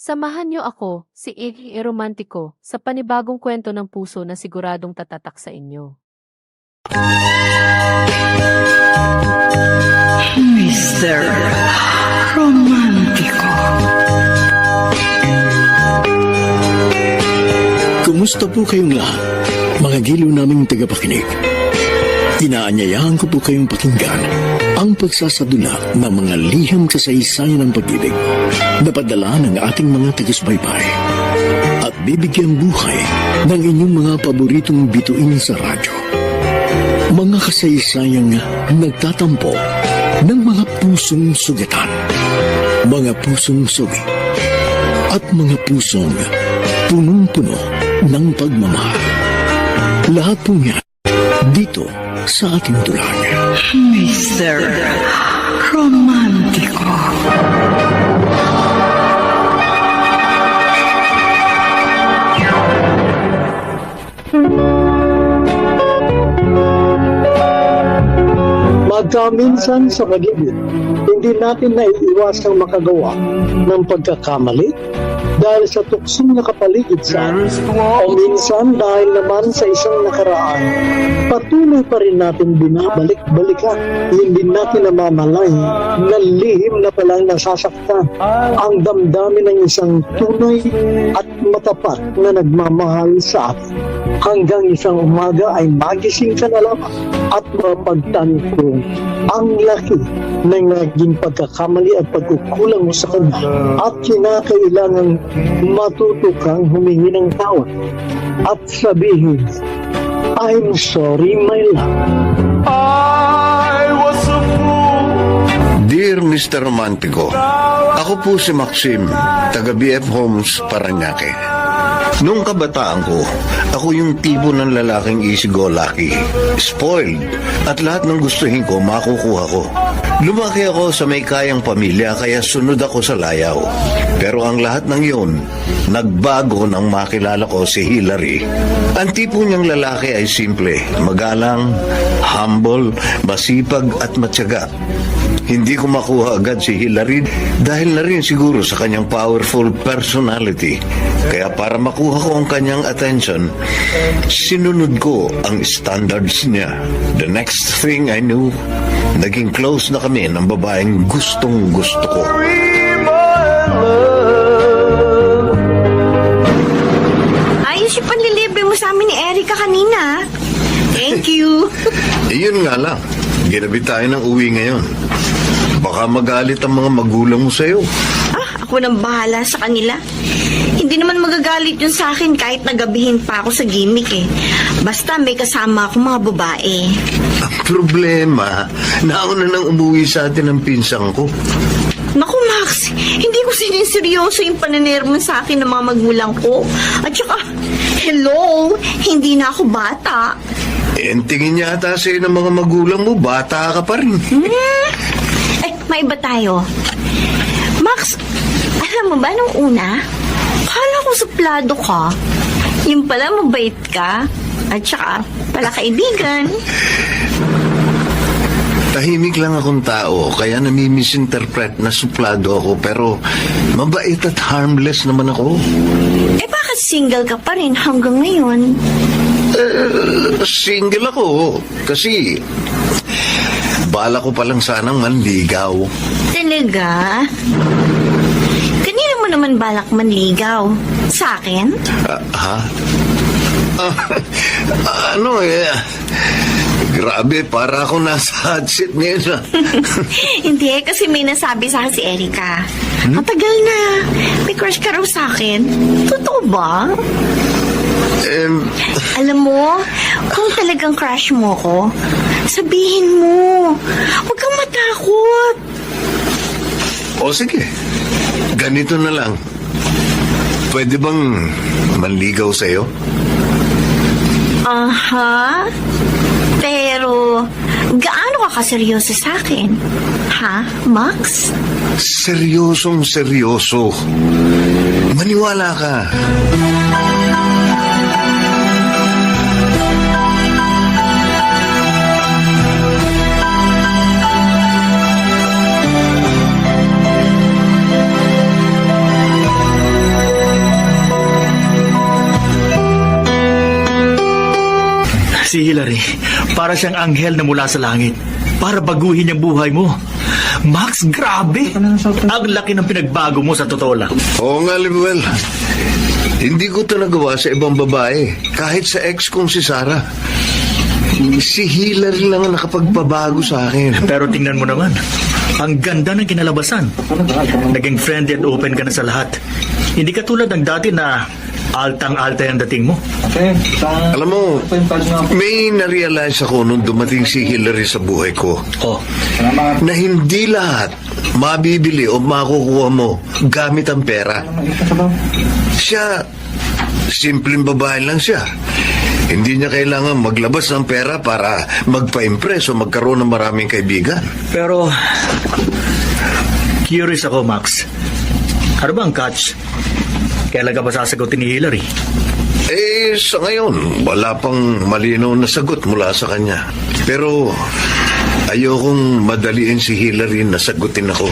Samahan niyo ako, si Iggy Romantiko, sa panibagong kwento ng puso na siguradong tatatak sa inyo. Mr. Romantiko. Kumusta po kayong lahat, mga giliw naming tagapakinig? Inaanyayahan ko po kayong pakinggan ang pagsasadula ng mga liham kasaysayan ng pag-ibig na padala ng ating mga taga-subaybay at bibigyan buhay ng inyong mga paboritong bituin sa radyo. Mga kasaysayang nagtatampo ng mga pusong sugatan, mga pusong sugi, at mga pusong punong-puno ng pagmamahal. Lahat po yan dito sa ating dulang. Mr. Romantiko. Magkaminsan sa pag-ibig, hindi natin naiiwasang makagawa ng pagkakamali dahil sa tuksong nakapaligid sa atin. O minsan dahil naman sa isang nakaraan, patuloy pa rin natin binabalik-balikan. Hindi natin namamalay na lihim na palang nasasaktan ang damdamin ng isang tunay at matapat na nagmamahal sa atin. Hanggang isang umaga ay magising ka na lamang at mapagtanto ang laki ng naging pagkakamali at pagkukulang mo sa kanya at kinakailangang matuto kang humingi ng tawad at sabihin, I'm sorry, my love. Dear Mr. Romantico, ako po si Maxim, taga BF Homes, Parañaque. Noong kabataan ko, ako yung tipo ng lalaking easy-go-lucky, spoiled, at lahat ng gustuhin ko makukuha ko. Lumaki ako sa may kayang pamilya kaya sunod ako sa layaw. Pero ang lahat ng yun, nagbago nang makilala ko si Hillary. Ang tipo niyang lalaki ay simple, magalang, humble, masipag at matyaga. Hindi ko makuha agad si Hillary dahil na rin siguro sa kanyang powerful personality. Kaya para makuha ko ang kanyang attention, sinunod ko ang standards niya. The next thing I knew, naging close na kami ng babaeng gustong gusto ko. Ayos yung panlilibre mo sa amin ni Erica kanina. Thank you. Iyon nga lang, ginabi tayo ng uwi ngayon. Baka magalit ang mga magulang mo sa'yo. Ako nang bahala sa kanila. Hindi naman magagalit yun sa akin kahit nagabihin pa ako sa gimmick eh. Basta may kasama ako mga babae. Ang problema, nauna nang umuwi sa atin ang pinsang ko. Naku Max, hindi ko siniseryoso yung pananermon sa akin ng mga magulang ko. At saka, hello, hindi na ako bata. Ang tingin yata sa'yo ng mga magulang mo, bata ka pa rin. May iba tayo. Max, alam mo ba nung una, kala ko suplado ka. Yung pala mabait ka. At saka, pala kaibigan. Tahimik lang akong tao, kaya nami-misinterpret na suplado ako, pero mabait at harmless naman ako. Bakit single ka pa rin hanggang ngayon? Single ako, kasi bala ko palang sanang manligaw. Talaga? Kanina mo naman balak manligaw? Sa akin? Ha? Grabe, para ako nasa hot seat ngayon. Hindi, kasi may nasabi sa akin si Erica. Matagal na. May crush ka raw sa akin. Totoo ba? Alam mo, kung talagang crush mo ko, sabihin mo. Huwag kang matakot. O sige, ganito na lang. Pwede bang manligaw sa'yo? Aha. Pero, gaano ka kaseryoso sa akin? Ha, Max? Seryosong seryoso. Maniwala ka. Si Hillary, para siyang anghel na mula sa langit. Para baguhin ang buhay mo. Max, grabe! Ang laki ng pinagbago mo sa totoo lang. Oo nga, Lemuel. Hindi ko ito nagawa sa ibang babae. Kahit sa ex kong si Sarah. Si Hillary lang ang nakapagbabago sa akin. Pero tingnan mo naman, ang ganda ng kinalabasan. Naging friendly at open ka na sa lahat. Hindi ka tulad ng dati na altang-alta yung dating mo. Alam mo, may narealize ako nung dumating si Hillary sa buhay ko. Oh, Na hindi lahat mabibili o makukuha mo gamit ang pera. Siya, simpleng babae lang siya. Hindi niya kailangan maglabas ng pera para magpa-impress o magkaroon ng maraming kaibigan. pero curious ako, Max. Ano ba ang catch? Kailan ka ba sasagutin ni Hillary? Sa ngayon, wala pang malinaw na sagot mula sa kanya. Pero ayokong madaliin si Hillary na sagutin ako.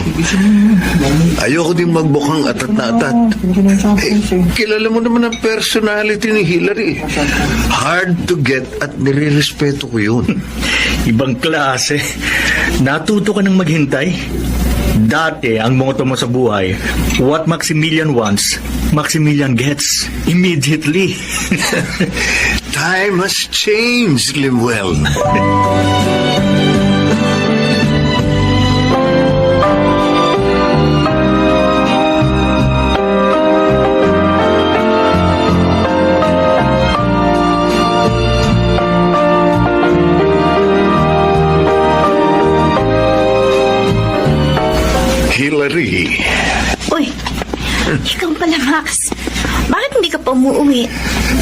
Ayoko din magbukang atat na atat. Kilala mo naman ang personality ni Hillary. Hard to get at nire-respeto ko yun. Ibang klase. Natuto ka ng maghintay. Dati, ang motto mo sa buhay, what Maximilian wants, Maximilian gets immediately. Time has changed, Lemuel. Hillary. Uy, ikaw pala, Max. Bakit hindi ka pa umuwi?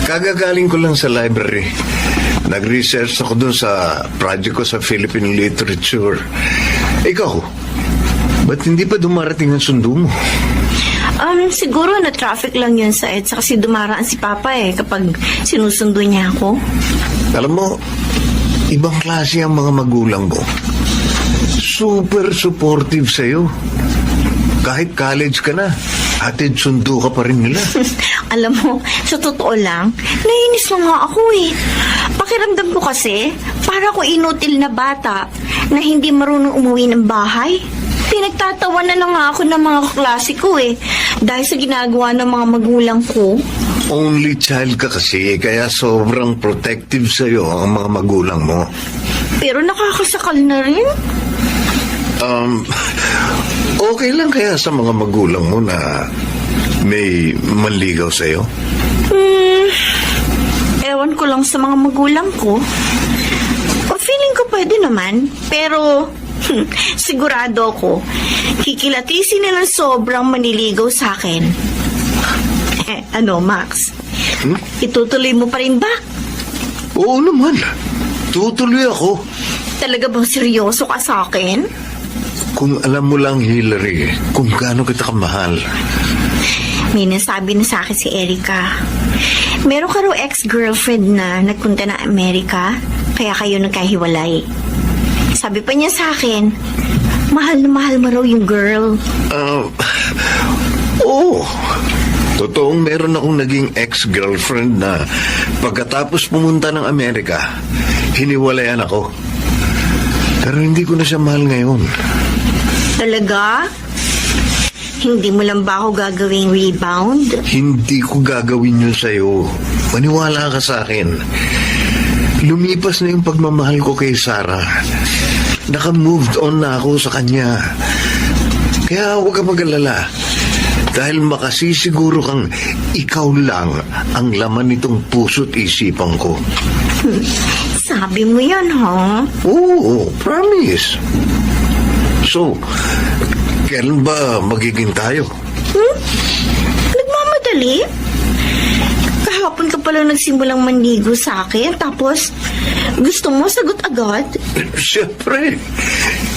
Kagagaling ko lang sa library. Nag-research ako dun sa project ko sa Philippine literature. Ikaw, ba't hindi pa dumarating ang sundo mo? Siguro na traffic lang yun sa EDSA kasi dumaraan si Papa kapag sinusundo niya ako. Alam mo, ibang klase ang mga magulang mo. Super supportive sa'yo. Kahit college ka na, hatid sundo ka pa rin nila. Alam mo, sa totoo lang, nainis na nga ako Pakiramdam ko kasi, para ko inutil na bata na hindi marunong umuwi ng bahay. Pinagtatawa na lang nga ako ng mga klase ko dahil sa ginagawa ng mga magulang ko. Only child ka kasi, kaya sobrang protective sa'yo ang mga magulang mo. Pero nakakasakal na rin. Okay lang kaya sa mga magulang mo na may manligaw sa'yo? Ewan ko lang sa mga magulang ko. O feeling ko pwede naman, pero sigurado ko, kikilatisin nilang sobrang maniligaw sa akin. Ano, Max? Itutuloy mo pa rin ba? Oo naman. Tutuloy ako. Talaga bang seryoso ka sa akin? Kung alam mo lang, Hillary, kung gaano kita kamahal. May nasabi na sa akin si Erica. Meron ka raw ex-girlfriend na nagpunta na Amerika, kaya kayo nagkahiwalay. Sabi pa niya sa akin, mahal na mahal mo raw yung girl. Oo. Totoong meron akong naging ex-girlfriend na pagkatapos pumunta ng Amerika, hiniwalayan ako. Pero hindi ko na siya mahal ngayon. Talaga? Hindi mo lang ba ako gagawing rebound? Hindi ko gagawin yun sa'yo. Maniwala ka sa akin. Lumipas na yung pagmamahal ko kay Sarah. Naka-moved on na ako sa kanya. Kaya huwag ka mag-alala. Dahil makasisiguro kang ikaw lang ang laman nitong puso't isipan ko. Sabi mo yan, ha? Oo, promise. So, kailan ba magiging tayo? Nagmamadali? Kahapon ka pala nagsimulang manligo sa akin, tapos gusto mo sagot agad? Siyempre,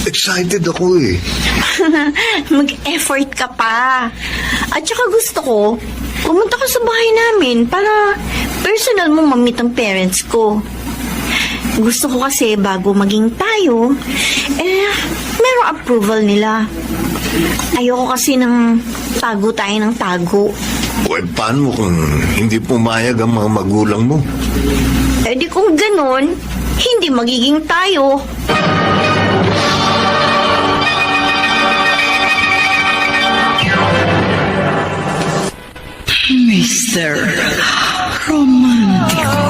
excited ako Mag-effort ka pa. At saka gusto ko, pumunta ka sa bahay namin para personal mo mamit ang parents ko. Gusto ko kasi bago maging tayo, merong approval nila. Ayoko kasi ng tago tayo ng tago. Paano mo kung hindi pumayag ang mga magulang mo? Eh di kung ganun, hindi magiging tayo. Mr. Romantico.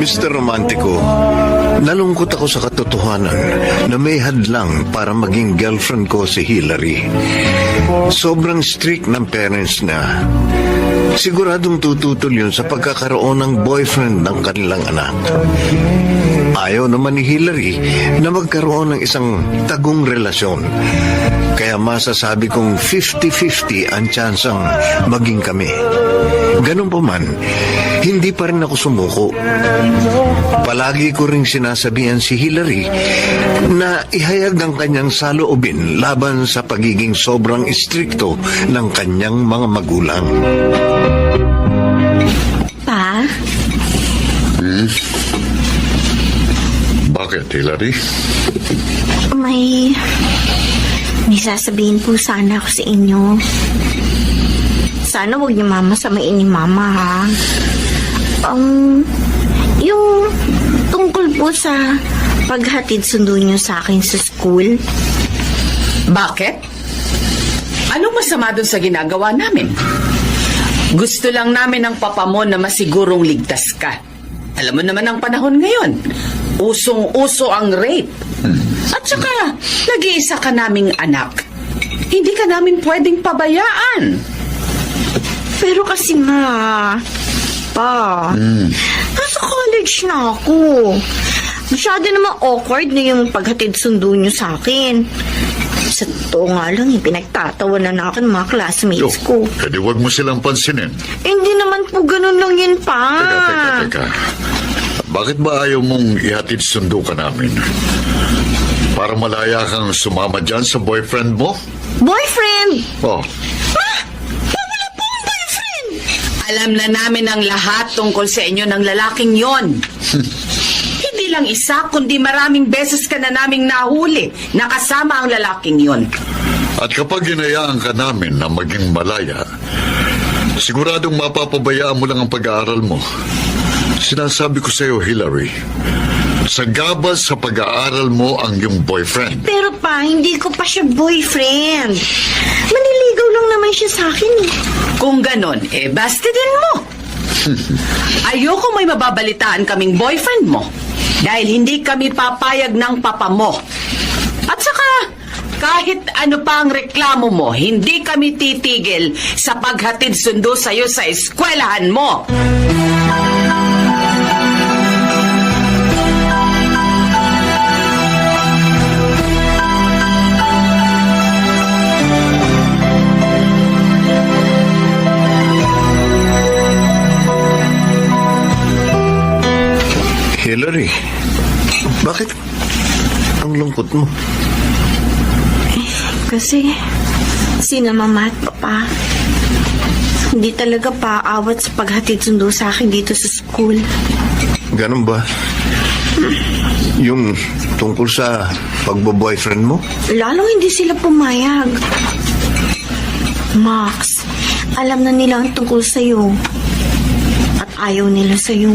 Mr. Romantico, nalungkot ako sa katotohanan na may hadlang para maging girlfriend ko si Hillary. Sobrang strict ng parents niya. Siguradong tututol yun sa pagkakaroon ng boyfriend ng kanilang anak. Ayaw naman ni Hillary na magkaroon ng isang tagong relasyon. Kaya masasabi kong 50-50 ang tsansang maging kami. Ganun pa man, hindi pa rin ako sumuko. Palagi ko ring sinasabihan si Hillary na ihayag ang kanyang saloobin laban sa pagiging sobrang istrikto ng kanyang mga magulang. Pa? Bakit, Hillary? May sasabihin po sana ako sa inyo. Sana huwag niyo mamasamain ni Mama, ha? Yung tungkol po sa paghatid sundo niyo sa akin sa school. Bakit? Anong masama dun sa ginagawa namin? Gusto lang namin ng papa mo na masigurong ligtas ka. Alam mo naman ang panahon ngayon. Usong-uso ang rape. At saka, nag-iisa ka naming anak. Hindi ka namin pwedeng pabayaan. Pero kasi Pa, nasa college na ako. Masyado namang awkward na yung paghatid sundo niyo sa akin. Sa totoo nga lang, pinagtatawanan na ako ng mga classmates ko. Pwede huwag mo silang pansinin. Hindi naman po ganun lang yun, Pa. Teka. Bakit ba ayaw mong ihatid sundo ka namin? Para malaya kang sumama dyan sa boyfriend mo? Boyfriend! Oh, Wala po akong boyfriend! Alam na namin ang lahat tungkol sa inyo ng lalaking yon. Hindi lang isa, kundi maraming beses ka na naming nahuli na kasama ang lalaking yon. at kapag hinayaan ka namin na maging malaya, siguradong mapapabayaan mo lang ang pag-aaral mo. Sinasabi ko sa iyo, Hillary, sagabas sa pag-aaral mo ang iyong boyfriend. Pero Pa, hindi ko pa siya boyfriend. Maniligaw lang naman siya sa akin. Kung ganon, basta din mo. Ayoko may mababalitaan kaming boyfriend mo dahil hindi kami papayag ng papa mo. At saka, kahit ano pa ang reklamo mo, hindi kami titigil sa paghatid sundo sa'yo sa eskwelahan mo. Hillary, bakit ang lungkot mo? Kasi, sina Mama at Papa, hindi talaga paawat sa paghatid sundo sa akin dito sa school. Ganun ba? Yung tungkol sa pagbo-boyfriend mo? Lalong hindi sila pumayag. Max, alam na nila ang tungkol sa'yo. At ayaw nila sa'yo.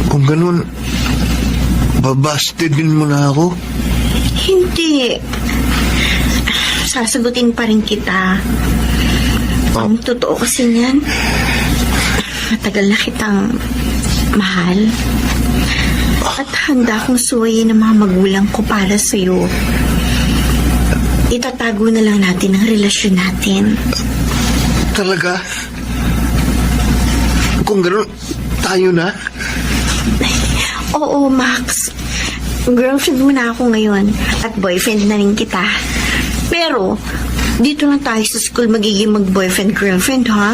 Kung ganun, babastidin mo na ako? Hindi. Sasagutin pa rin kita. Ang totoo kasi niyan, matagal na kitang mahal. At handa akong suwayin ng mga magulang ko para sa'yo. Itatago na lang natin ang relasyon natin. Talaga? Kung ganun, tayo na? Oo, Max. Girlfriend mo na ako ngayon at boyfriend na rin kita. Pero, dito na tayo sa school magiging mag-boyfriend-girlfriend, ha?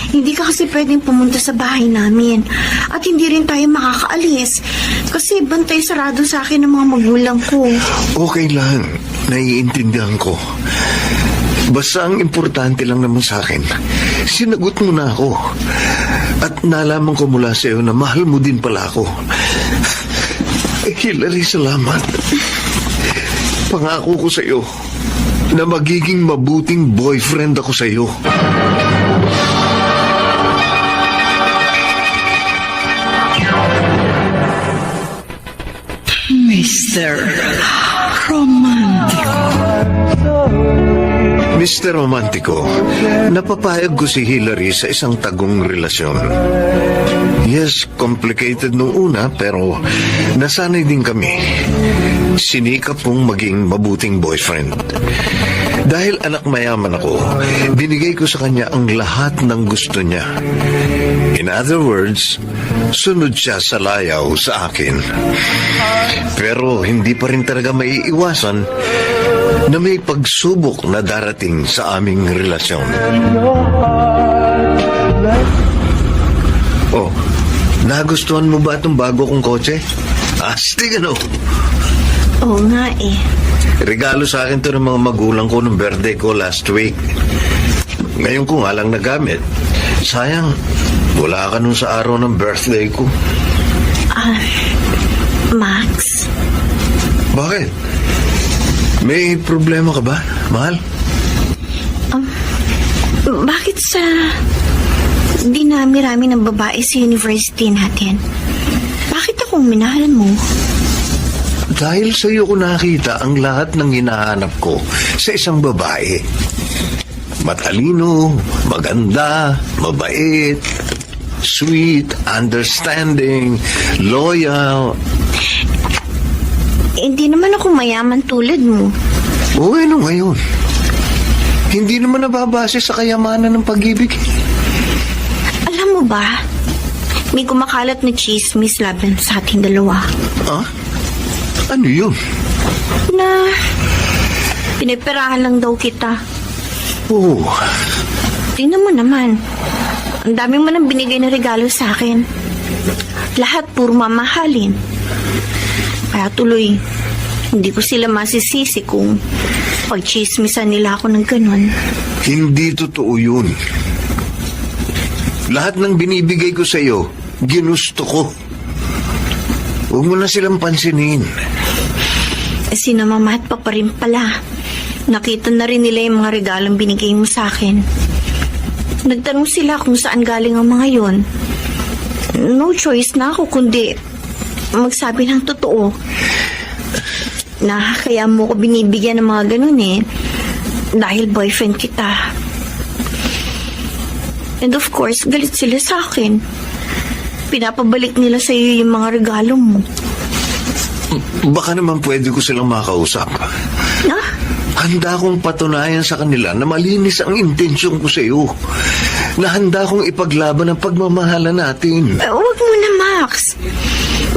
Hindi ka kasi pwedeng pumunta sa bahay namin. At hindi rin tayo makakaalis. Kasi bantay sarado sa akin ng mga magulang ko. Okay lang, naiintindihan ko. Basta ang importante lang naman sa akin, sinagot mo na ako. At nalaman ko mula sa iyo na mahal mo din pala ako. Hillary, salamat. Pangako ko sa iyo na magiging mabuting boyfriend ako sa iyo. Mr. Romantico, napapayag ko si Hillary sa isang tagong relasyon. Yes, complicated nung una pero nasanay din kami. Sinikap kong maging mabuting boyfriend. Dahil anak mayaman ako, binigay ko sa kanya ang lahat ng gusto niya. In other words, sunod siya sa layaw sa akin. Pero hindi pa rin talaga maiiwasan na may pagsubok na darating sa aming relasyon. Oh, nagustuhan mo ba itong bago kong kotse? Astig ano? Oo nga eh. Regalo sa akin to ng mga magulang ko nung birthday ko last week. Ngayon ko nga lang nagamit. Sayang, wala ka nun sa araw ng birthday ko. Max, Bakit? May problema ka ba, mahal? bakit sa dinami-rami ng babae sa university natin? Bakit akong minahal mo? Dahil sa iyo ko nakita ang lahat ng hinahanap ko sa isang babae. Matalino, maganda, mabait, sweet, understanding, loyal. Hindi naman ako mayaman tulad mo. O ano ngayon? Hindi naman nababase sa kayamanan ng pag-ibig. Alam mo ba, may kumakalat na chismis laban sa ating dalawa. Ah? Ano yun? Na pinipirahan lang daw kita. Oh, Tingnan mo naman. Ang dami mo nang binigay na regalo sa akin. Lahat puro mamahalin. Kaya tuloy, hindi ko sila masisisi kung pagchismisan nila ako ng ganun. hindi totoo yun. Lahat ng binibigay ko sa iyo, ginusto ko. Huwag mo na silang pansinin. Sinamamahat pa rin pala. Nakita na rin nila yung mga regalong binigay mo sa akin. Nagtanong sila kung saan galing ang mga yon. No choice na ako kundi magsabi ng totoo. Na kaya mo ko binibigyan ng mga ganun eh. Dahil boyfriend kita. And of course, galit sila sa akin. Pinapabalik nila sa iyo yung mga regalo mo. Baka naman pwede ko silang makausap. Na? Handa kong patunayan sa kanila na malinis ang intensyon ko sa iyo. Na handa kong ipaglaban ang pagmamahala natin. Huwag mo na, Max.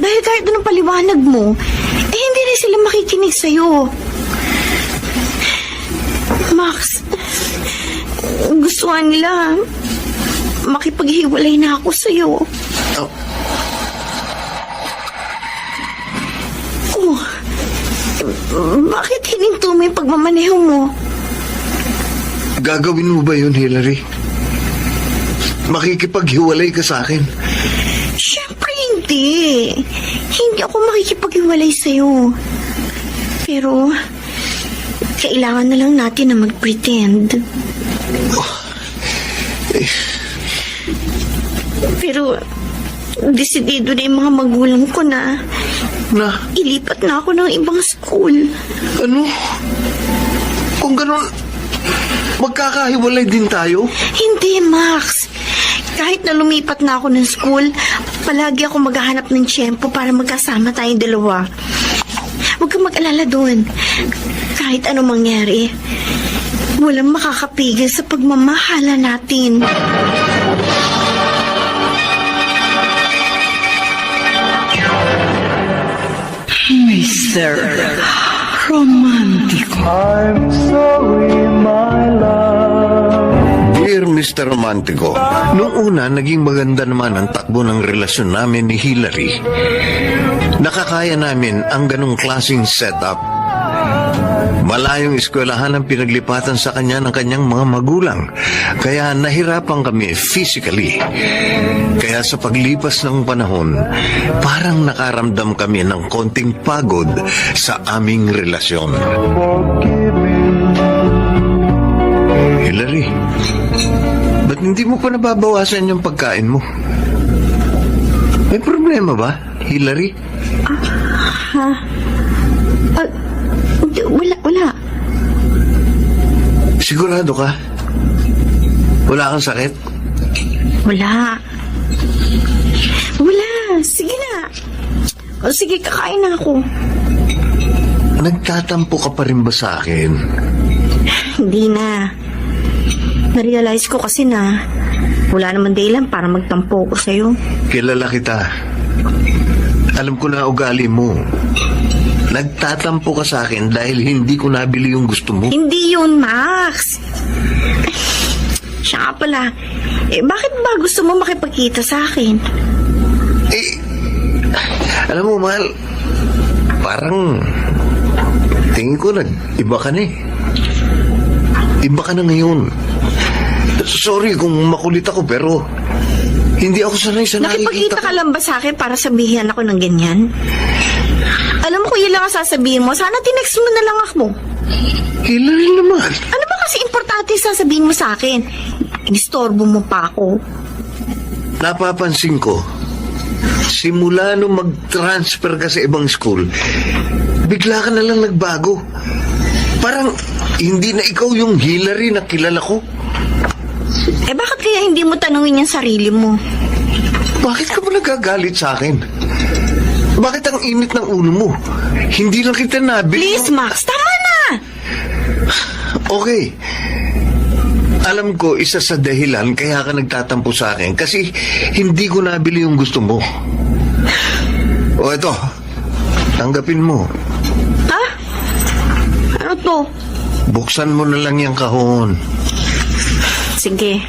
Dahil kahit anong paliwanag mo, hindi rin sila makikinig sa'yo. Max, gusto nga nila makipaghiwalay na ako sa'yo. Oh, bakit hininto mo yung pagmamaneho mo? Gagawin mo ba yun, Hillary? Makikipaghiwalay ka sa akin? Siyempre hindi. Hindi ako makikipaghiwalay sa'yo. Pero, kailangan na lang natin na mag-pretend. Pero, desidido na yung mga magulang ko na ilipat na ako ng ibang school. Ano? Kung ganun, magkakahiwalay din tayo? Hindi, Max. Kahit na lumipat na ako ng school, palagi ako maghahanap ng tiyempo para magkasama tayong dalawa. Huwag kang mag-alala doon. Kahit ano mangyari, walang makakapigil sa pagmamahala natin. Mr. Romantico. Dear Mr. Romantico, noong una naging maganda naman ang takbo ng relasyon namin ni Hillary. Nakakaya namin ang ganong klaseng setup. Malayong eskwelahan ang pinaglipatan sa kanya ng kanyang mga magulang. Kaya nahirapan kami physically. Kaya sa paglipas ng panahon, parang nakaramdam kami ng konting pagod sa aming relasyon. Hillary, ba't hindi mo pa nababawasan yung pagkain mo? May problema ba, Hillary? Wala. Sigurado ka? Wala kang sakit? Wala. Sige na. O sige, kakain na ako. Nagtatampo ka pa rin ba sa akin? Hindi na. Na-realize ko kasi na wala naman dahilan para magtampo ko sa'yo. Kilala kita. Alam ko na ugali mo. Nagtatampo ka sa akin dahil hindi ko nabili yung gusto mo. Hindi yun, Max. Siya nga pala. Bakit ba gusto mo makipagkita sa akin? Alam mo, mahal, parang tingin ko nag-iba ka na eh. Iba ka na ngayon. Sorry kung makulit ako pero hindi ako sanay sa nakikita Nakipagkita ko. ka lang ba sa akin para sabihan ako ng ganyan? Alam mo kung yun lang ang sasabihin mo, sana tinext mo na lang ako. Hillary naman. Ano ba kasi importante sasabihin mo sa akin? Inistorbo mo pa ako. Napapansin ko, simula nung mag-transfer ka sa ibang school, bigla ka na lang nagbago. Parang hindi na ikaw yung Hillary na kilala ko. Bakit kaya hindi mo tanungin yung sarili mo? Bakit ka ba nagagalit sa akin? Bakit ang init ng ulo mo? Hindi lang kita nabili. Please, Max, tama na! Okay. Alam ko, isa sa dahilan kaya ka nagtatampo sa akin kasi hindi ko nabili yung gusto mo. O ito, tanggapin mo. Ha? Ano to? Buksan mo na lang yung kahon. Sige.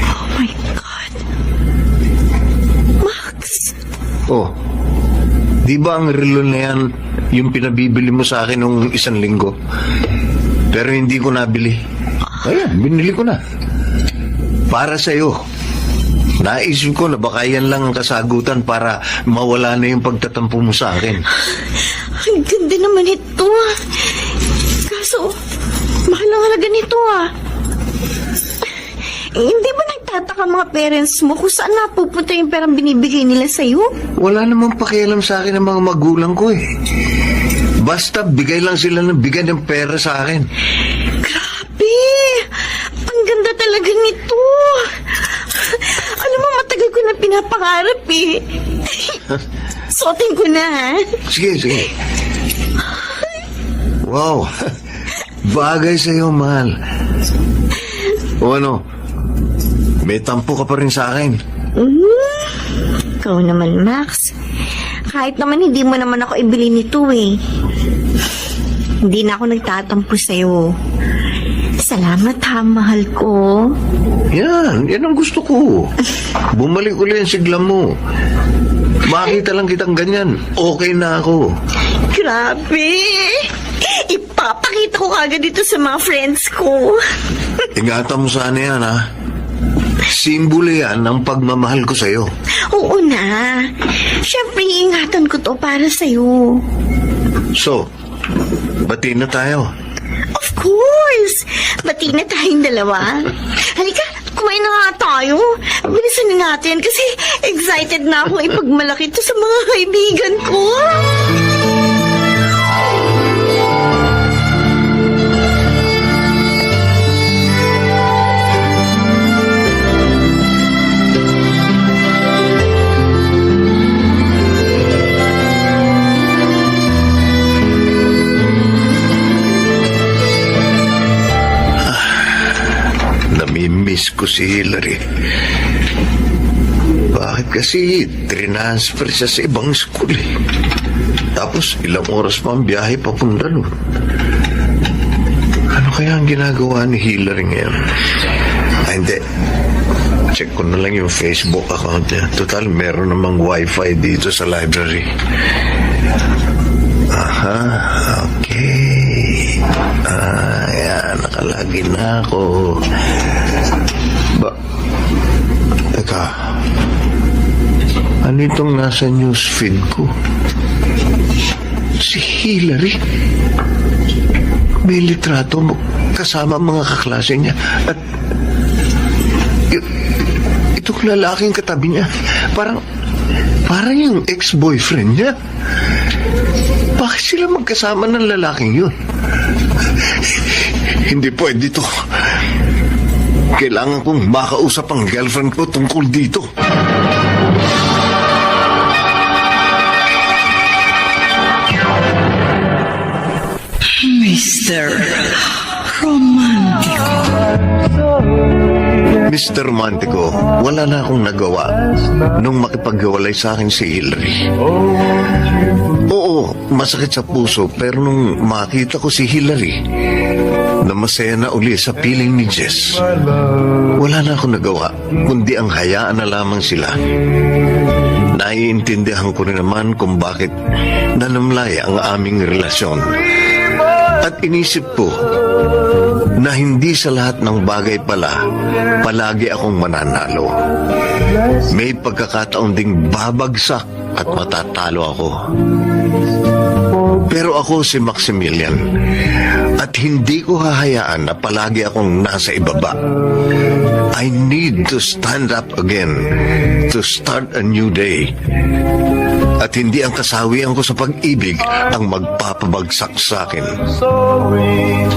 Oh my God. Max! Oh, di ba ang relo na yan yung pinabibili mo sa akin nung 1 linggo? Pero hindi ko nabili. Ayan, binili ko na. Para sa'yo. Naisip ko na baka yan lang ang kasagutan para mawala na yung pagtatampo mo sa akin. Ang ganda naman ito. Kaso, mahal ang halaga nito Hindi ba nagtataka mga parents mo kung saan napupunta yung perang binibigay nila sa'yo? Wala namang pakialam sa akin ng mga magulang ko eh. Basta bigay lang sila ng bigay ng pera sa akin. Grabe! Ang ganda talaga nito. Alam mo, matagal ko na pinapangarap Suotin ko na, ha? Sige. Wow. Bagay sa'yo, mahal. O ano? May tampo ka pa rin sa akin. Ikaw naman, Max. Kahit naman hindi mo naman ako ibili nito Hindi na ako nagtatampo sa'yo. Salamat ha, mahal ko. Yan ang gusto ko. Bumalik ulit ang sigla mo. Makita lang kitang ganyan. Okay na ako. Grabe! Ipapakita ko kagad dito sa mga friends ko. Ingatan mo sana yan, ha? Simbolo yan ng pagmamahal ko sa'yo. Oo na. Siyempre, iingatan ko to para sa'yo. So, bati na tayo. Of course! Bati na tayong dalawa. Halika, kumain na nga tayo. Bilisan na natin kasi excited na akong ipagmalaki to sa mga kaibigan ko. Namimiss ko si Hillary. Bakit kasi transfer siya sa ibang school Tapos ilang oras pa ang biyahe papunta nun. Ano kaya ang ginagawa ni Hillary ngayon? Hindi. Check ko na lang yung Facebook account niya. Total, meron namang wifi dito sa library. Aha, okay. Ayan, nakalagi na ako. Teka. Ano itong nasa newsfeed ko? Si Hillary. May litrato kasama mga kaklase niya. At itong lalaking katabi niya, parang Parang yung ex-boyfriend niya. Bakit sila magkasama ng lalaking yun? Hindi pwede to. Kailangan kong makausap ang girlfriend ko tungkol dito. Mr. Romantico. Mr. Romantico, wala na akong nagawa nung makipaghiwalay sa akin si Hillary. Oo, masakit sa puso, pero nung makita ko si Hillary na masaya na uli sa piling ni Jess, wala na akong nagawa, kundi ang hayaan na lamang sila. Naiintindihan ko rin naman kung bakit nanamlay ang aming relasyon. At inisip ko na hindi sa lahat ng bagay pala palagi akong mananalo. May pagkakataon ding babagsak at matatalo ako. Pero ako si Maximilian at hindi ko hahayaan na palagi akong nasa ibaba. I need to stand up again to start a new day. At hindi ang kasawian ko sa pag-ibig ang magpapabagsak sa akin.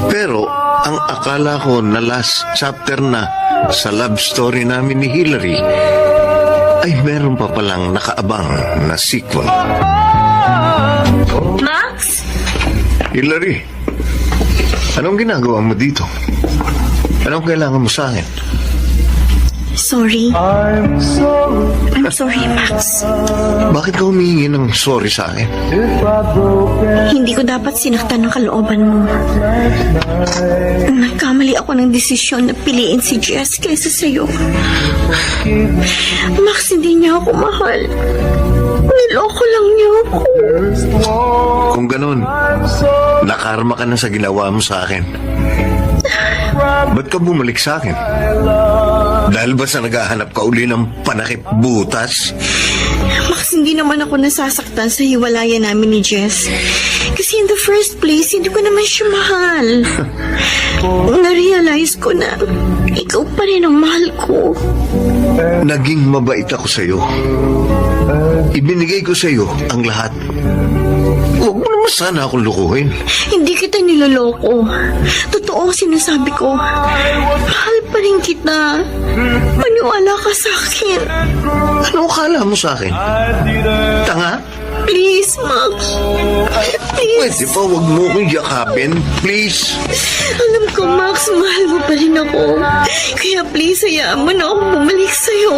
Pero ang akala ko na last chapter na sa love story namin ni Hillary ay meron pa palang nakaabang na sequel. Max? Hillary, anong ginagawa mo dito? Anong kailangan mo sa akin? Sorry. I'm sorry, Max. Bakit ka humihingi ng sorry sa akin? Hindi ko dapat sinaktan ng kalooban mo. Nagkamali ako ng desisyon na piliin si Jess kaysa sa'yo. Max, hindi niya ako mahal. Niloko lang niya ako. Kung ganun, nakarma ka na sa ginawa mo sa akin. Ba't ka bumalik sa akin? Dahil ba sa naghahanap ka uli ng panakip butas? Max, hindi naman ako nasasaktan sa hiwalayan namin ni Jess. Kasi in the first place, hindi ko naman siya mahal. Na-realize ko na ikaw pa rin ang mahal ko. Naging mabait ako sa'yo. Ibinigay ko sa'yo ang lahat. Huwag mo naman sana akong lukuhin. Hindi kita niloloko. Totoo ang sinasabi ko. Mahal pa rin kita. Maniwala ka sa akin. Ano akala mo sa akin? Tanga? Please, Max. Please. Pwede ba huwag mo akong yakapin? Please. Alam ko, Max, mahal mo pa rin ako. Kaya please, hayaan mo na akong bumalik sa'yo.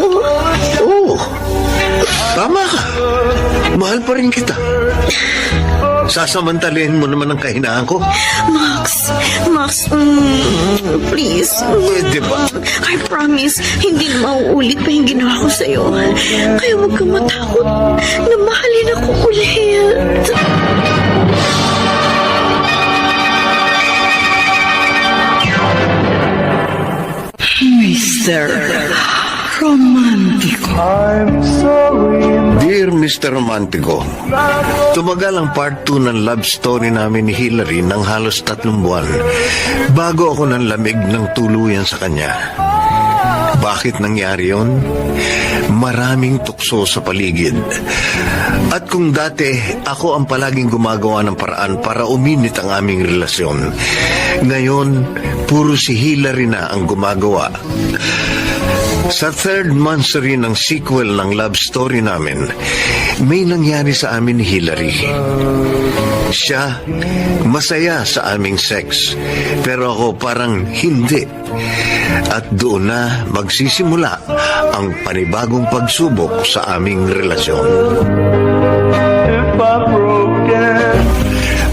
Oo. Tama ka. Mahal pa rin kita. Sasamantalahin mo naman ang kahinaan ko. Max, please. Pwede ba? I promise, hindi na mauulit pa yung ginawa ko sa'yo. Kaya huwag kang matakot na mahalin ako ulit. Mr. Romantico. Dear Mr. Romantico, tumagal ang part 2 ng love story namin ni Hillary ng halos 3 buwan bago ako nanlamig ng tuluyan sa kanya. Bakit nangyari yon? Maraming tukso sa paligid. At kung dati ako ang palaging gumagawa ng paraan para uminit ang aming relasyon, ngayon puro si Hillary na ang gumagawa. Sa 3rd monthsary ng sequel ng love story namin, may nangyari sa amin ni Hillary. Siya, masaya sa aming sex, pero ako parang hindi. At doon na magsisimula ang panibagong pagsubok sa aming relasyon.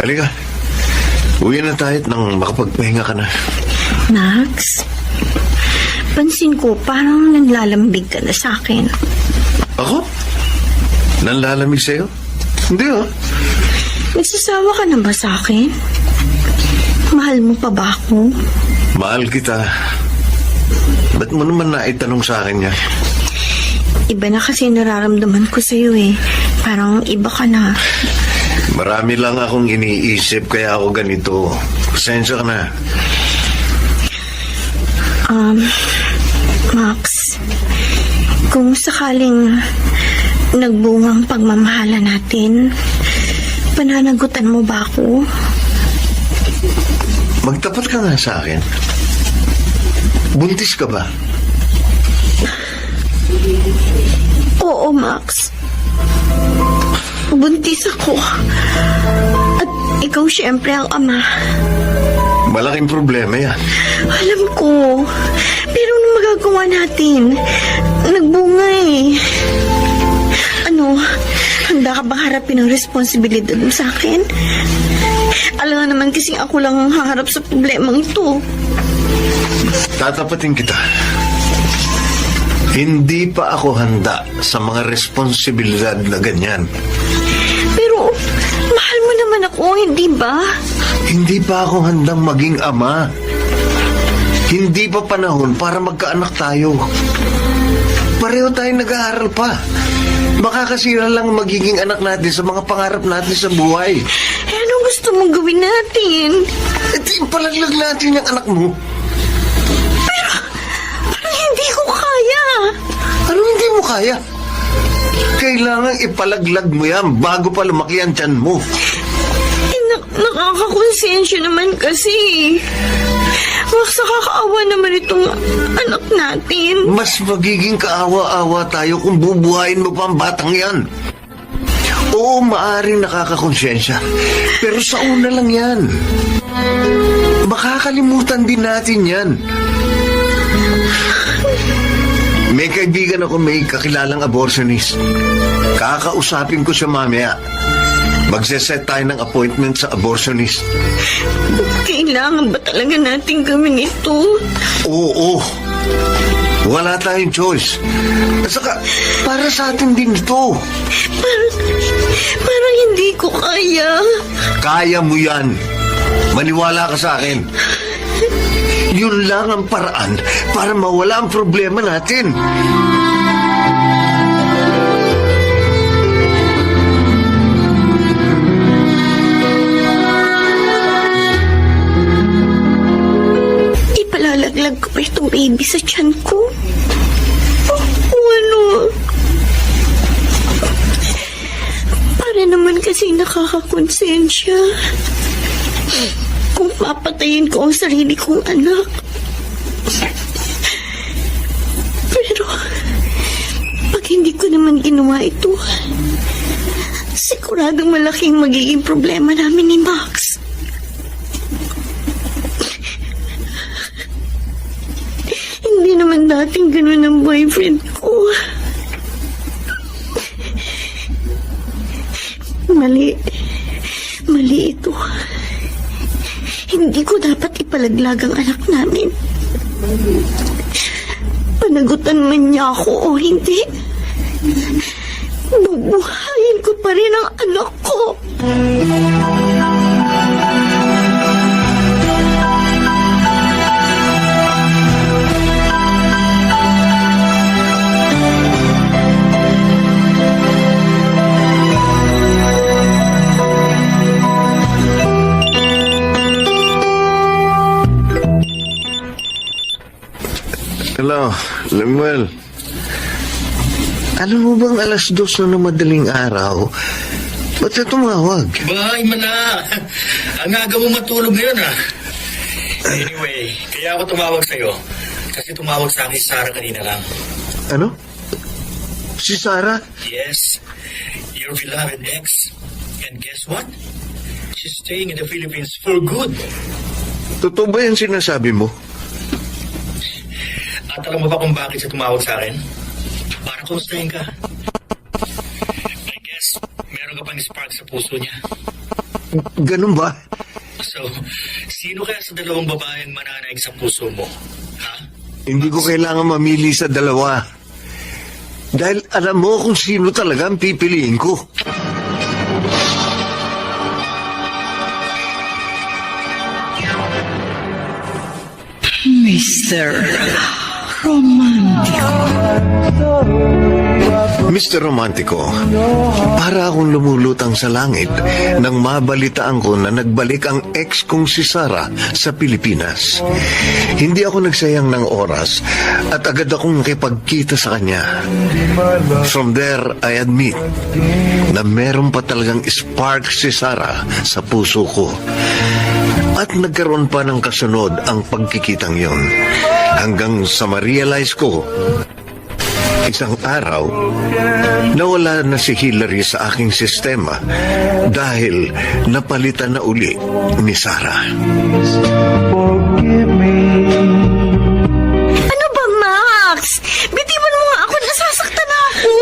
Halika, uwi na tayo nang makapagpahinga ka na. Max, pansin ko parang nanlalambig ka na sa akin. Ako? Nanlalamig sa'yo? Hindi ah. Nagsasawa ka na ba sa akin? Mahal mo pa ba ako? Mahal kita. Ba't mo naman naitanong sa akin niya? Iba na kasi nararamdaman ko sa'yo eh. Parang iba ka na. Marami lang akong iniisip kaya ako ganito. Pasensya ka na. Max, kung sakaling nagbungang pagmamahala natin, pananagutan mo ba ako? Magtapat ka nga sa akin. Buntis ka ba? Oo, Max. Buntis ako. At ikaw siyempre ang ama. Malaking problema yan. Alam ko. Pero ano magagawa natin? Nagbunga eh. Ano, handa ka bang harapin ang responsibilidad mo sa akin? Alam nga naman kasing ako lang ang haharap sa problemang ito. Tatapatin kita. Hindi pa ako handa sa mga responsibilidad na ganyan. Pero, mahal mo naman ako, hindi ba? Hindi pa ako handang maging ama. Hindi pa panahon para magkaanak tayo. Pareho tayong nag-aaral pa. Makakasira lang ang magiging anak natin sa mga pangarap natin sa buhay. Eh, anong gusto mong gawin natin? Ipalaglag natin yung anak mo. Parang hindi ko kaya. Ano hindi mo kaya? Kailangan ipalaglag mo yan bago pa lumaki ang tiyan mo. Eh, nakakakonsensya naman kasi. Max, nakakaawa naman itong anak natin. Mas magiging kaawa-awa tayo kung bubuhayin mo pa ang batang yan. Oo, maaring nakakakonsensya. Pero sa una lang yan. Makakalimutan din natin yan. May kaibigan ako may kakilalang abortionist. Kakausapin ko siya mamaya. Magseset tayo ng appointment sa abortionist. Kailangan ba talaga natin gawin ito? Oo. Wala tayong choice. At saka, para sa atin din ito. Parang hindi ko kaya. Kaya mo yan. Maniwala ka sa akin. Yun lang ang paraan para mawala ang problema natin. Ipalalaglag ko pa itong baby sa tiyan ko. O ano? Para naman kasi nakakakonsensya. Kung papatayin ko ang sarili kong anak. Pero, pag hindi ko naman ginawa ito, siguradong malaking magiging problema namin ni Max. Hindi naman dating ganun ang boyfriend ko. Mali ito. Hindi ko dapat ipalaglag ang anak namin. Panagutan man niya ako o hindi, bubuhayin ko pa rin ang anak ko. Hello, Lemuel. Alam mo bang 2:00 na ng madaling araw? Ba't ka tumawag? Bahay man na. Ang aga mo matulog ngayon, ah. Anyway, kaya ako tumawag sa'yo. Kasi tumawag sa akin si Sarah kanina lang. Ano? Si Sarah? Yes, your beloved ex. And guess what? She's staying in the Philippines for good. Totoo ba yan sinasabi mo? At alam mo ba kung bakit siya tumawag sa akin? Para kumustahin ka. I guess, meron ka pang spark sa puso niya. Ganun ba? So, sino kaya sa dalawang babaeng mananaig sa puso mo? Ha? Hindi ko kailangan mamili sa dalawa. Dahil alam mo kung sino talaga ang pipiliin ko. Mister, Romántico. Mr. Romantico, para akong lumulutang sa langit nang mabalitaan ko na nagbalik ang ex kong si Sarah sa Pilipinas. Hindi ako nagsayang ng oras at agad akong nakipagkita sa kanya. From there, I admit na meron pa talagang spark si Sarah sa puso ko. At nagkaroon pa ng kasunod ang pagkikitang yon. Hanggang sa ma-realize ko, isang araw, nawala na si Hillary sa aking sistema dahil napalitan na uli ni Sarah. Ano ba, Max? Bitiwan mo nga ako, nasasaktan na ako.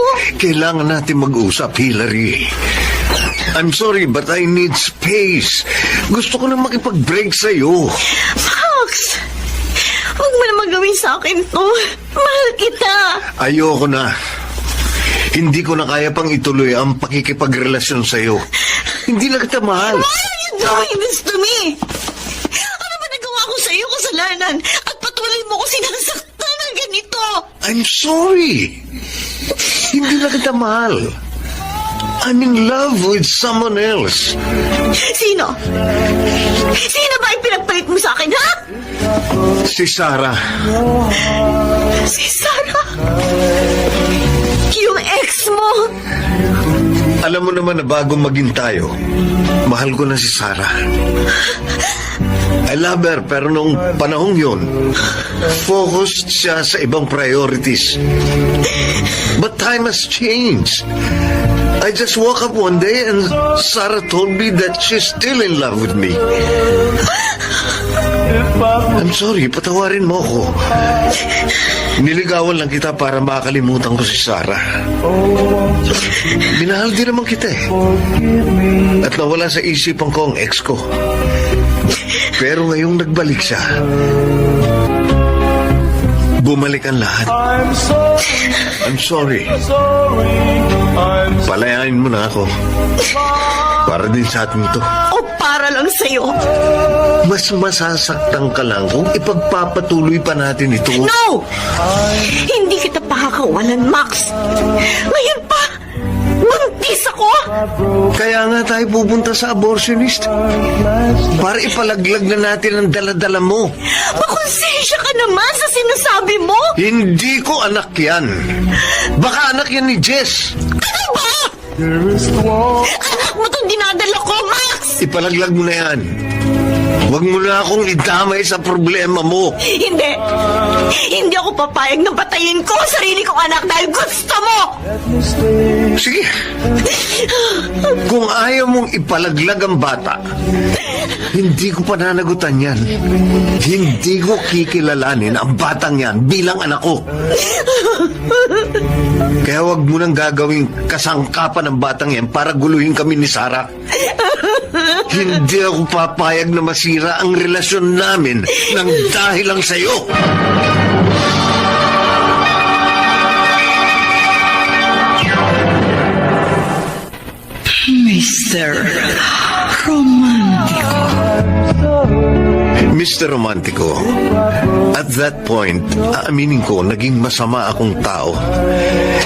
Kailangan natin mag-usap, Hillary. I'm sorry, but I need space. Gusto ko na makipag-break sa'yo. Max! Huwag mo naman gawin sa akin to. Mahal kita. Ayoko na. Hindi ko na kaya pang ituloy ang pakikipagrelasyon sa'yo. Hindi na kita mahal. Why are you doing this to me? Ano ba nagawa ko sa iyo kasalanan? At patuloy mo ko sinasaktan ng ganito. I'm sorry. Hindi na kita mahal. I'm in love with someone else. Sino? Sino ba yung pinagpalit mo sa akin, ha? Si Sarah. Si Sarah? Yung ex mo? Alam mo naman na bago maging tayo, mahal ko na si Sarah. I love her, pero nung panahong yun, focused siya sa ibang priorities. But time has changed. I just woke up one day and Sarah told me that she's still in love with me. I'm sorry, patawarin mo ako. Niligawan lang kita para makalimutan ko si Sarah. Minahal din naman kita eh. At nawala sa isipan ko ang ex ko. Pero ngayong nagbalik siya, bumalik ang lahat. I'm sorry. Palayain mo na ako. Para din sa atin ito. O para lang sa'yo? Mas masasaktan ka lang kung ipagpapatuloy pa natin ito. No! Hindi kita pakakawalan, Max. Ngayon pa, buntis ako. Kaya nga tayo pupunta sa abortionist. Para ipalaglag na natin ang daladala mo. Makonsensya ka naman sa sinasabi mo. Hindi ko anak yan. Baka anak yan ni Jess. Ano ba? Anak mo itong dinadala ko, Max! Ipalaglag mo na yan. Huwag mo na akong idamay sa problema mo. Hindi. Hindi ako papayag na patayin ko ang sarili kong anak dahil gusto mo. Sige. Kung ayaw mong ipalaglag ang bata, hindi ko pananagutan yan. Hindi ko kikilalanin ang batang yan bilang anak ko. Kaya huwag mo nang gagawing kasangkapan ng batang yan para guluhin kami ni Sarah. Hindi ako papayag na masira ang relasyon namin nang dahil lang sa'yo. Mr. Romántico. Mr. Romantico, at that point, aaminin ko, naging masama akong tao.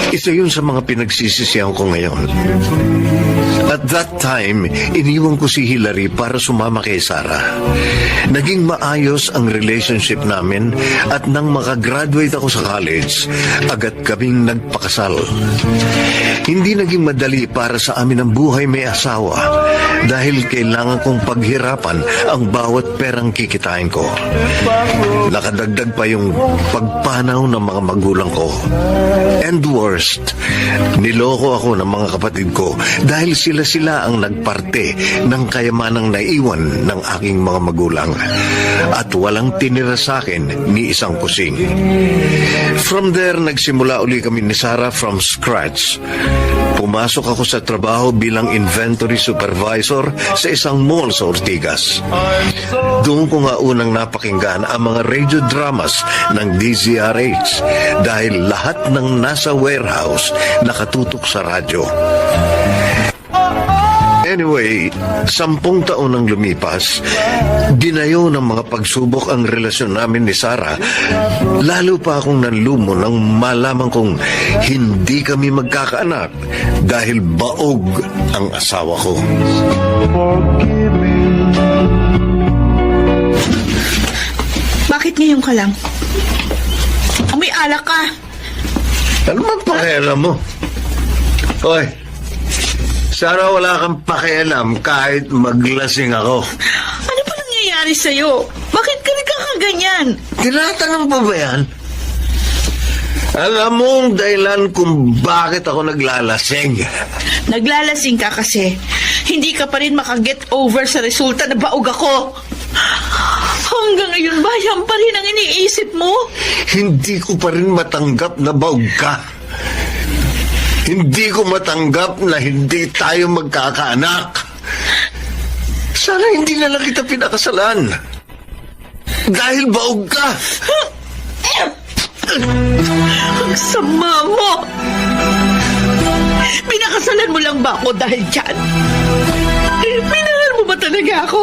Isa yun sa mga pinagsisisihan ko ngayon. At that time, iniwan ko si Hillary para sumama kay Sarah. Naging maayos ang relationship namin at nang makagraduate ako sa college, agad kaming nagpakasal. Hindi naging madali para sa amin ang buhay may asawa dahil kailangan kong paghirapan ang bawat perang kikitain ko. Nakadagdag pa yung pagpanaw ng mga magulang ko. And worst, niloko ako ng mga kapatid ko dahil sila ang nagparte ng kayamanang naiwan ng aking mga magulang. At walang tinira sa akin ni isang kusing. From there, nagsimula uli kami ni Sarah from scratch. Pumasok ako sa trabaho bilang inventory supervisor sa isang mall sa Ortigas. Doon ko nga unang napakinggan ang mga radio dramas ng DZRH dahil lahat ng nasa warehouse nakatutok sa radyo. Anyway, 10 taon ang lumipas. Dinayo ng mga pagsubok ang relasyon namin ni Sarah. Lalo pa akong nanlumo nang malaman kong hindi kami magkakaanak dahil baog ang asawa ko. Bakit ngayon ka lang? May alak ka. Ano man pakialam mo? Hoy, sana wala kang pakialam kahit maglasing ako. Ano ba nangyayari sa'yo? Bakit ka nagkakaganyan? Tinatanong pa ba yan? Alam mo ang dahilan kung bakit ako naglalasing. Naglalasing ka kasi hindi ka pa rin makaget over sa resulta na baog ako. Hanggang ngayon ba yan pa rin ang iniisip mo? Hindi ko pa rin matanggap na baog ka. Hindi ko matanggap na hindi tayo magkakaanak. Sana hindi na lang kita pinakasalan. Dahil baog ka. Ang sama mo! Pinakasalan mo lang ba ako dahil dyan? Minahal mo ba talaga ako?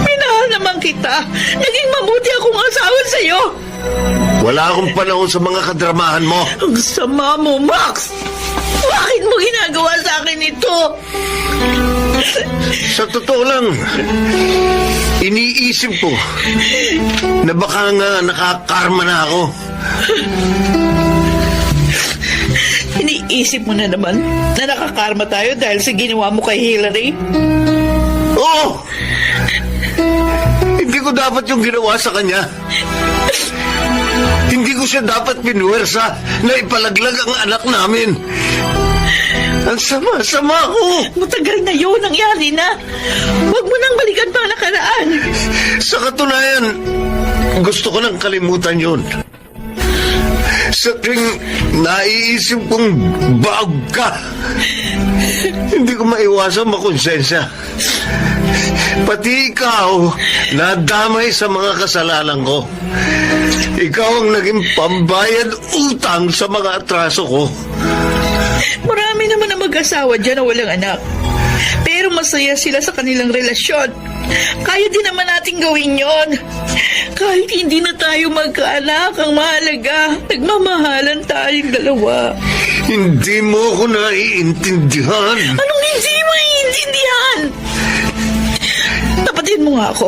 Minahal naman kita. Naging mabuti akong asawa sa'yo. Wala akong panahon sa mga kadramahan mo. Ang sama mo, Max! Bakit mo ginagawa sa akin ito? Sa totoo lang, iniisip ko na baka nga nakakarma na ako. Iniisip mo na naman na nakakarma tayo dahil sa ginawa mo kay Hillary? Oo! Hindi ko dapat yung ginawa sa kanya. Hindi ko siya dapat pinuwersa na ipalaglag ang anak namin. Ang sama-sama ko. Matagal na yun, nangyari na. Huwag mo nang balikan pa ang nakaraan. Sa katunayan, gusto ko nang kalimutan yun. Sa tuwing naiisip kong baog ka, hindi ko maiwasan makonsensya. Pati ikaw, nadamay sa mga kasalanan ko. Ikaw ang naging pambayad utang sa mga atraso ko. Marami naman ang mag-asawa dyan na walang anak. Pero masaya sila sa kanilang relasyon. Kaya din naman natin gawin yon. Kahit hindi na tayo magkaanak, ang mahalaga, nagmamahalan tayong dalawa. Hindi mo ko naiintindihan. Anong hindi mo iintindihan? Tapatin mo nga ako.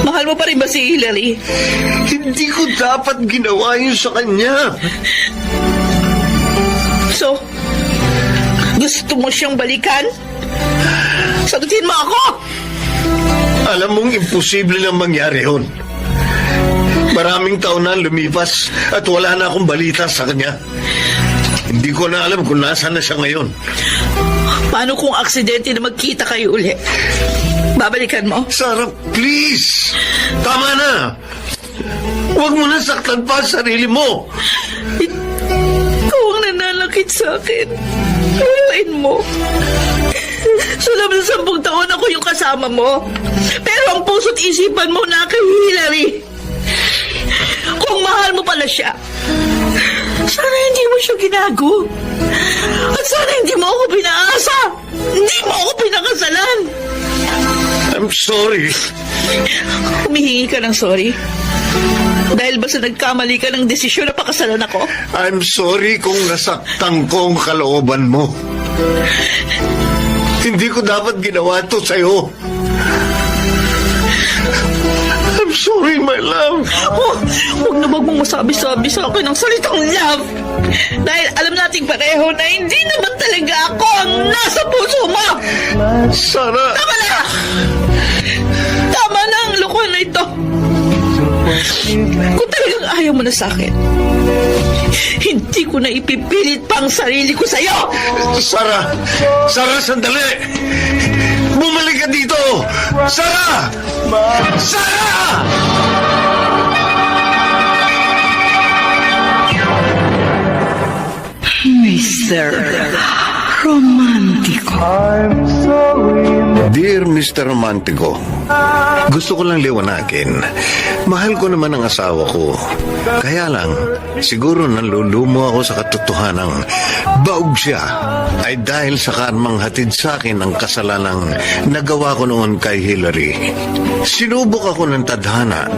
Mahal mo pa rin ba si Hillary? Hindi ko dapat ginawa yun sa kanya. So, gusto mo siyang balikan? Sagutin mo ako! Alam mong imposible na mangyari yun. Maraming taon na lumipas at wala na akong balita sa kanya. Hindi ko na alam kung nasaan na siya ngayon. Paano kung aksidente na magkita kayo uli? Babalikan mo? Sarah, please! Tama na! Huwag mo na saktan pa ang sarili mo! Ikaw ang nananakit sa akin. Luluin mo. Sa loob ng 10 taon ako yung kasama mo. Pero ang puso't isipan mo na kay Hillary. Kung mahal mo pala siya, sana hindi mo siya ginago. At sana hindi mo ako pinaasa. Hindi mo ako pinakasalan. I'm sorry. Humihingi ka ng sorry? Dahil ba sa nagkamali ka ng desisyon na pakasalan ako? I'm sorry kung nasaktan ko ang kalooban mo. Hindi ko dapat ginawa ito sa'yo. I'm sorry, my love. Oh, huwag na wag mong masabi-sabi sa akin ng salitang love. Dahil alam nating pareho na hindi naman talaga ako ang nasa puso mo. Sarah. Tama na! Tama na ang lokohan na ito. Kung talagang ayaw mo na sa akin, hindi ko na ipipilit pa ang sarili ko sa'yo. Sarah! Sarah, sandali! Bumalik ka dito! Sarah! Sarah! Mr. Romántico. Dear Mr. Romantico, gusto ko lang liwanagin. Mahal ko naman ang asawa ko. Kaya lang, siguro nalulumo ako sa katotohanang baog siya ay dahil sa karmang hatid sa akin ang kasalanang nagawa ko noon kay Hillary. Sinubok ako ng tadhana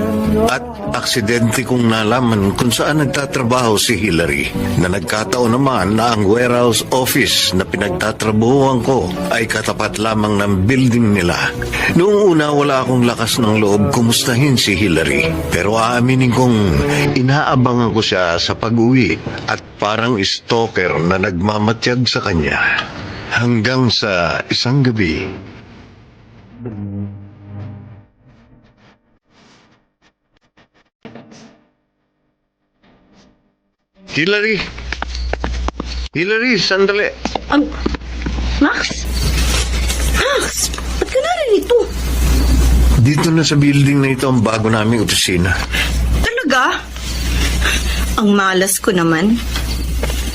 at aksidente kong nalaman kung saan nagtatrabaho si Hillary, na nagkataon naman na ang warehouse office na pinagtatrabuhan ko ay katapat lamang ng building nila. Noong una wala akong lakas ng loob kumustahin si Hillary, pero aaminin kong inaabangan ko siya sa pag-uwi at parang stalker na nagmamatyag sa kanya. Hanggang sa isang gabi, Hillary! Hillary, sandali! Max? Max, ba't ka narito? Dito na sa building na ito ang bago naming opisina. Talaga? Ang malas ko naman.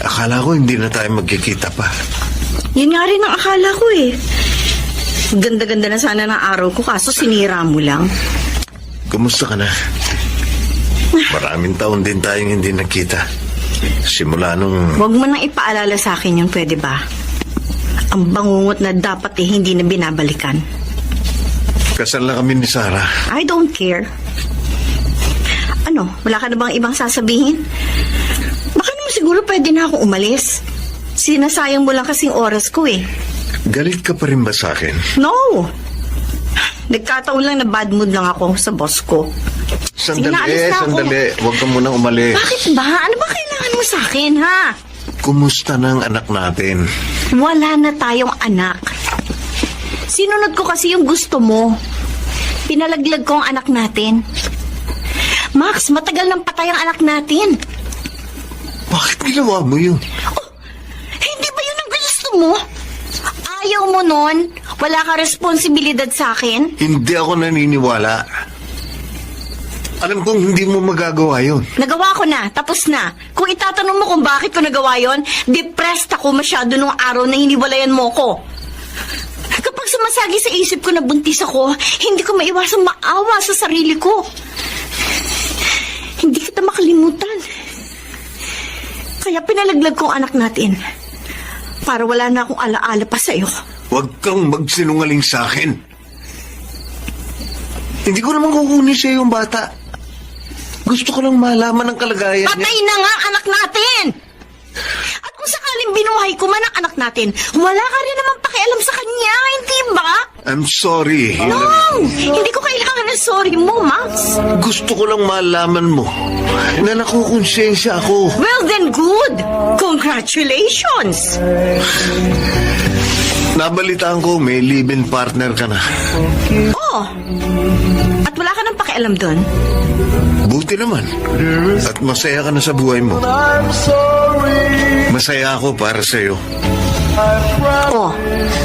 Akala ko hindi na tayo magkikita pa. Yun nga rin ang akala ko eh. Ganda-ganda na sana ng araw ko, kaso sinira mo lang. Kumusta ka na? Maraming taon din tayong hindi nakita. Simula nung... Huwag mo nang ipaalala sa akin yung pwede ba? Ang bangungot na dapat hindi na binabalikan. Kasal na kami ni Sarah. I don't care. Ano, wala ka na bang ibang sasabihin? Baka naman siguro pwede na akong umalis. Sinasayang mo lang kasing oras ko eh. Galit ka pa rin ba sa akin? No! Nagkataon lang na bad mood lang ako sa boss ko. Sige na, alis na ako. Sandali. Huwag ka munang umalis. Bakit ba? Ano ba kailangan mo sa akin, ha? Kumusta na ang anak natin? Wala na tayong anak. Sinunod ko kasi yung gusto mo. Pinalaglag ko ang anak natin. Max, matagal nang patay ang anak natin. Bakit ginawa mo yun? Hindi ba yun ang gusto mo? Ayaw mo nun? Wala ka responsibilidad sa akin? Hindi ako naniniwala. Alam kong hindi mo magagawa yun. Nagawa ko na, tapos na. Kung itatanong mo kung bakit ko nagawa yon, depressed ako masyado nung araw na hiniwalayan mo ko. Kapag sumasagi sa isip ko na buntis ako, hindi ko maiwasang maawa sa sarili ko. Hindi kita makalimutan. Kaya pinalaglag ko ang anak natin. Para wala na akong alaala pa sa'yo. Huwag kang magsinungaling sa akin. Hindi ko naman kukunin siya yung bata. Gusto ko lang malaman ang kalagayan niya. Patay na nga ang anak natin! At kung sakaling binuhay ko man ang anak natin, wala ka rin naman pakialam sa kanya, hindi ba? I'm sorry. No! Hindi ko kailangan ng sorry mo, Max. Gusto ko lang malaman mo na nakukonsensya ako. Well then, good! Congratulations! Nabalitaan ko may live-in partner ka na. Oh! At wala ka nang pakialam doon? Buti naman. At masaya ka na sa buhay mo. Masaya ako para sa'yo. Oh,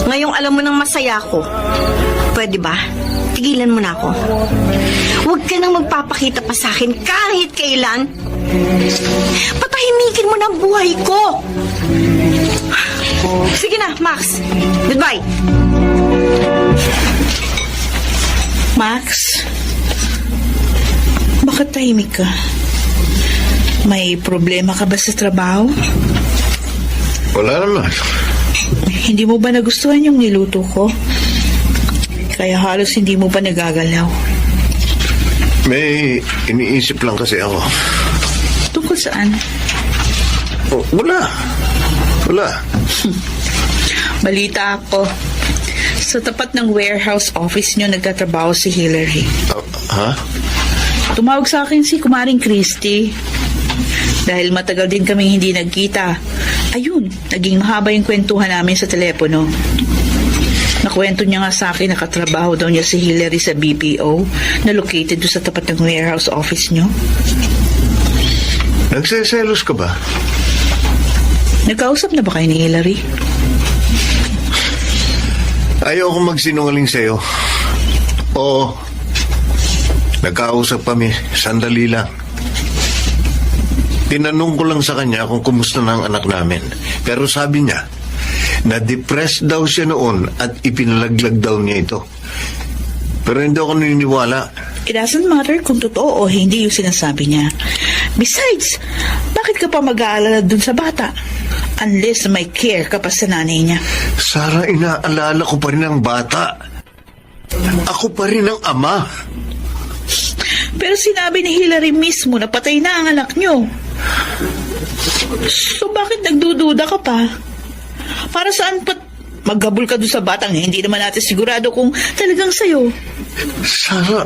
ngayong alam mo nang masaya ako. Pwede ba? Tigilan mo na ako. Huwag ka nang magpapakita pa sa akin kahit kailan. Patahimikin mo na ang buhay ko. Sige na, Max. Goodbye. Max, bakit tahimik ka? May problema ka ba sa trabaho? Wala naman. Hindi mo ba nagustuhan yung niluto ko? Kaya halos hindi mo pa nagagalaw. May iniisip lang kasi ako. Tungkol saan? Oh, wala. Wala. Balita ako. Sa tapat ng warehouse office niyo nagtatrabaho si Hillary. Ha? Tumawag sa akin si Kumaring Christy. Dahil matagal din kaming hindi nagkita. Ayun, naging mahaba yung kwentuhan namin sa telepono. Nakwento niya nga sa akin nakatrabaho daw niya si Hillary sa BPO na located doon sa tapat ng warehouse office niyo. Nagseselos ka ba? Nagkausap na ba kayo ni Hillary? Ayoko magsinungaling sa'yo. Oo. Nagkausap kami. Sandali lang. Tinanong ko lang sa kanya kung kumusta na ang anak namin. Pero sabi niya, Na-depressed daw siya noon at ipinalaglag daw niya ito. Pero hindi ako naniniwala. It doesn't matter kung totoo o hindi yung sinasabi niya. Besides, bakit ka pa mag-aalala dun sa bata? Unless may care ka pa sa nanay niya. Sarah, inaalala ko pa rin ang bata. Ako pa rin ang ama. Pero sinabi ni Hillary mismo na patay na ang anak niyo. So bakit nagdududa ka pa? Para saan pa maghabol ka dun sa batang hindi naman natin sigurado kung talagang sa'yo. Sarah,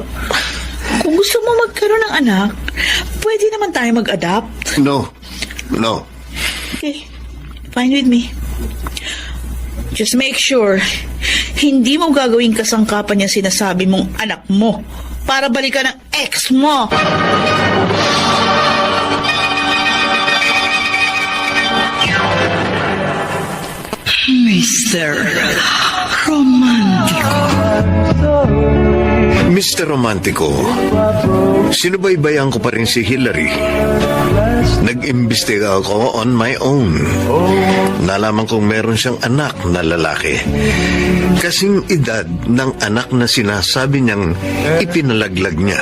Kung gusto mo magkaroon ng anak, pwede naman tayo mag-adapt. no. Okay, fine with me. Just make sure, hindi mo gagawing kasangkapan yung sinasabi mong anak mo para balikan ng ex mo. Mr. Romantico. Mr. Romantico, sinubaybayan ko pa rin si Hillary. Nag-imbestiga ako on my own. Nalaman kong meron siyang anak na lalaki. Kasing edad ng anak na sinasabi niyang ipinalaglag niya.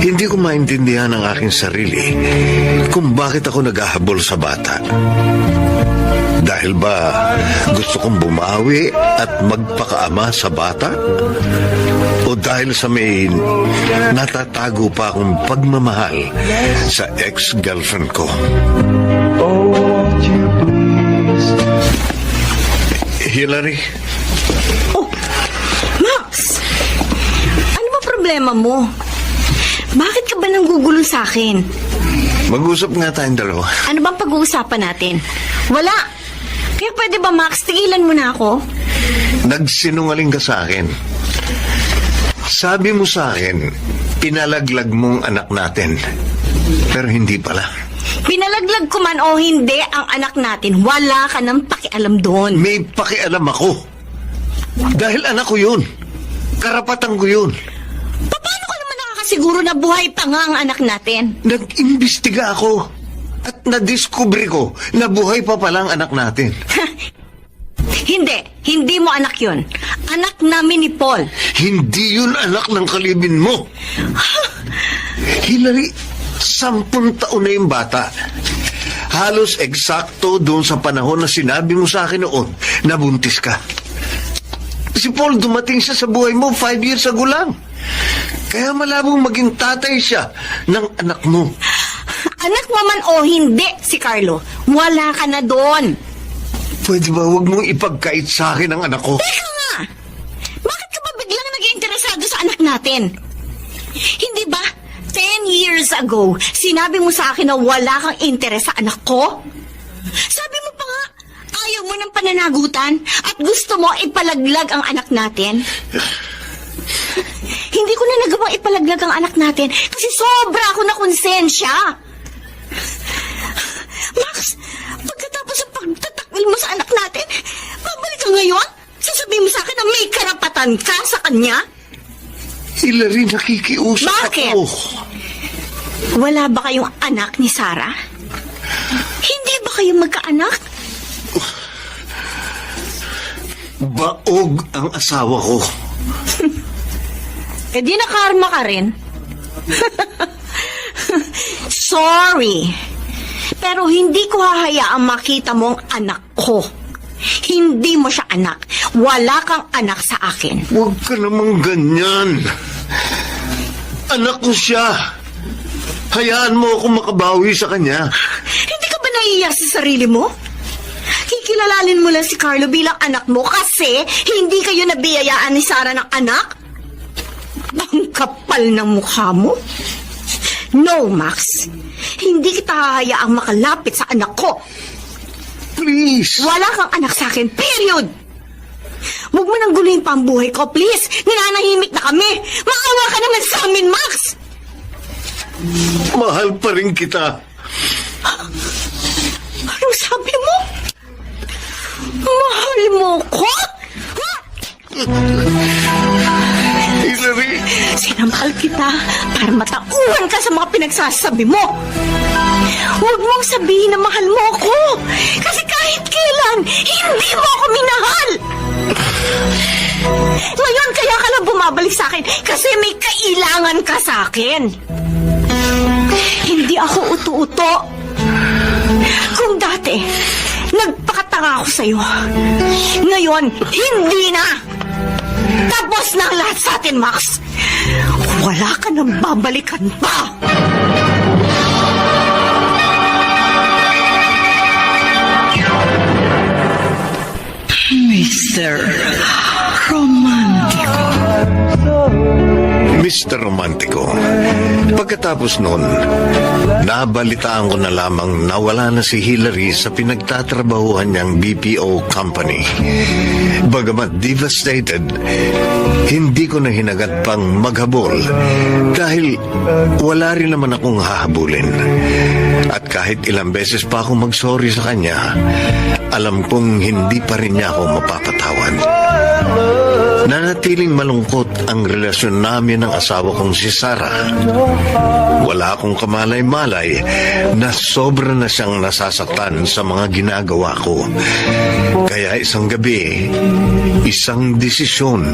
Hindi ko maintindihan ang aking sarili kung bakit ako naghahabol sa bata. Dahil ba gusto kong bumawi at magpakaama sa bata? O dahil sa may natatago pa akong pagmamahal sa ex-girlfriend ko? Hillary? Oh, Max! Ano ba problema mo? Bakit ka ba nanggugulo sa akin? Mag-usap nga tayong dalawa. Ano bang pag-uusapan natin? Wala! Kaya pwede ba, Max, tigilan mo na ako? Nagsinungaling ka sa akin. Sabi mo sa akin, pinalaglag mong anak natin. Pero hindi pala. Pinalaglag ko man o hindi ang anak natin, wala ka nang pakialam doon. May pakialam ako. Dahil anak ko yun. Karapatan ko yun. Paano ka naman nakakasiguro na buhay pa nga ang anak natin? Nag-imbestiga ako. At nadiskubre ko na buhay pa palang anak natin. Hindi mo anak yun. Anak namin ni Paul. Hindi yun anak ng kalibin mo. Hillary, 10 taon na yung bata. Halos eksakto doon sa panahon na sinabi mo sa akin noon na buntis ka. Si Paul dumating siya sa buhay mo 5 years ago lang. Kaya malabong maging tatay siya ng anak mo. Anak mo man o hindi si Carlo, wala ka na doon. Pwede ba huwag mong ipagkait sa akin ang anak ko? Teka nga! Bakit ka ba biglang naging interesado sa anak natin? Hindi ba 10 years ago, sinabi mo sa akin na wala kang interes sa anak ko? Sabi mo pa nga, ayaw mo ng pananagutan at gusto mo ipalaglag ang anak natin? Hindi ko na nagawang ipalaglag ang anak natin kasi sobra ako na konsensya. Max, pagkatapos ng pagtatakwil mo sa anak natin, babalik ka ngayon? Sasabihin mo sa akin na may karapatan ka sa kanya? Hillary, nakikiusap Bakit? ako. Wala ba kayong anak ni Sarah? Hindi ba kayo magkaanak? Baog ang asawa ko. Eh di nakarma ka rin. Sorry. Pero hindi ko hahayaang makita mo ang anak ko. Hindi mo siya anak. Wala kang anak sa akin. Huwag ka namang ganyan. Anak ko siya. Hayaan mo ako makabawi sa kanya. Hindi ka ba naiiyak sa sarili mo? Kikilalalin mo lang si Carlo bilang anak mo kasi hindi kayo nabiyayaan ni Sarah ng anak? Ang kapal ng mukha mo. No, Max. Hindi kita hahayaang makalapit sa anak ko. Please. Wala kang anak sa akin, period. Huwag mo nang guluhin pa ang buhay ko, please. Ninanahimik na kami. Maawa ka naman sa amin, Max. Mahal pa rin kita. Anong sabi mo? Mahal mo ko? Hillary. Sinamahal kita para matauhan ka sa mga pinagsasabi mo. Huwag mong sabihin na mahal mo ako. Kasi kahit Kahit kailan, hindi mo ako minahal! Ngayon kaya ka lang bumabalik sa akin kasi may kailangan ka sa akin. Hindi ako utu-uto. Kung dati, nagpakatanga ako sa'yo. Ngayon, hindi na! Tapos na ang lahat sa atin, Max! Wala ka nang babalikan pa! Mr. Romantico. Mr. Romantico, pagkatapos nun, nabalitaan ko na lamang na wala na si Hillary sa pinagtatrabahuhan niyang BPO company. Bagamat devastated, hindi ko na hinagat pang maghabol dahil wala rin naman akong hahabulin. At kahit ilang beses pa ako mag-sorry sa kanya, alam kong hindi pa rin niya ako mapapatawad. Nanatiling malungkot ang relasyon namin ng asawa kong si Sarah. Wala akong kamalay-malay na sobra na siyang nasasaktan sa mga ginagawa ko. Kaya isang gabi, isang desisyon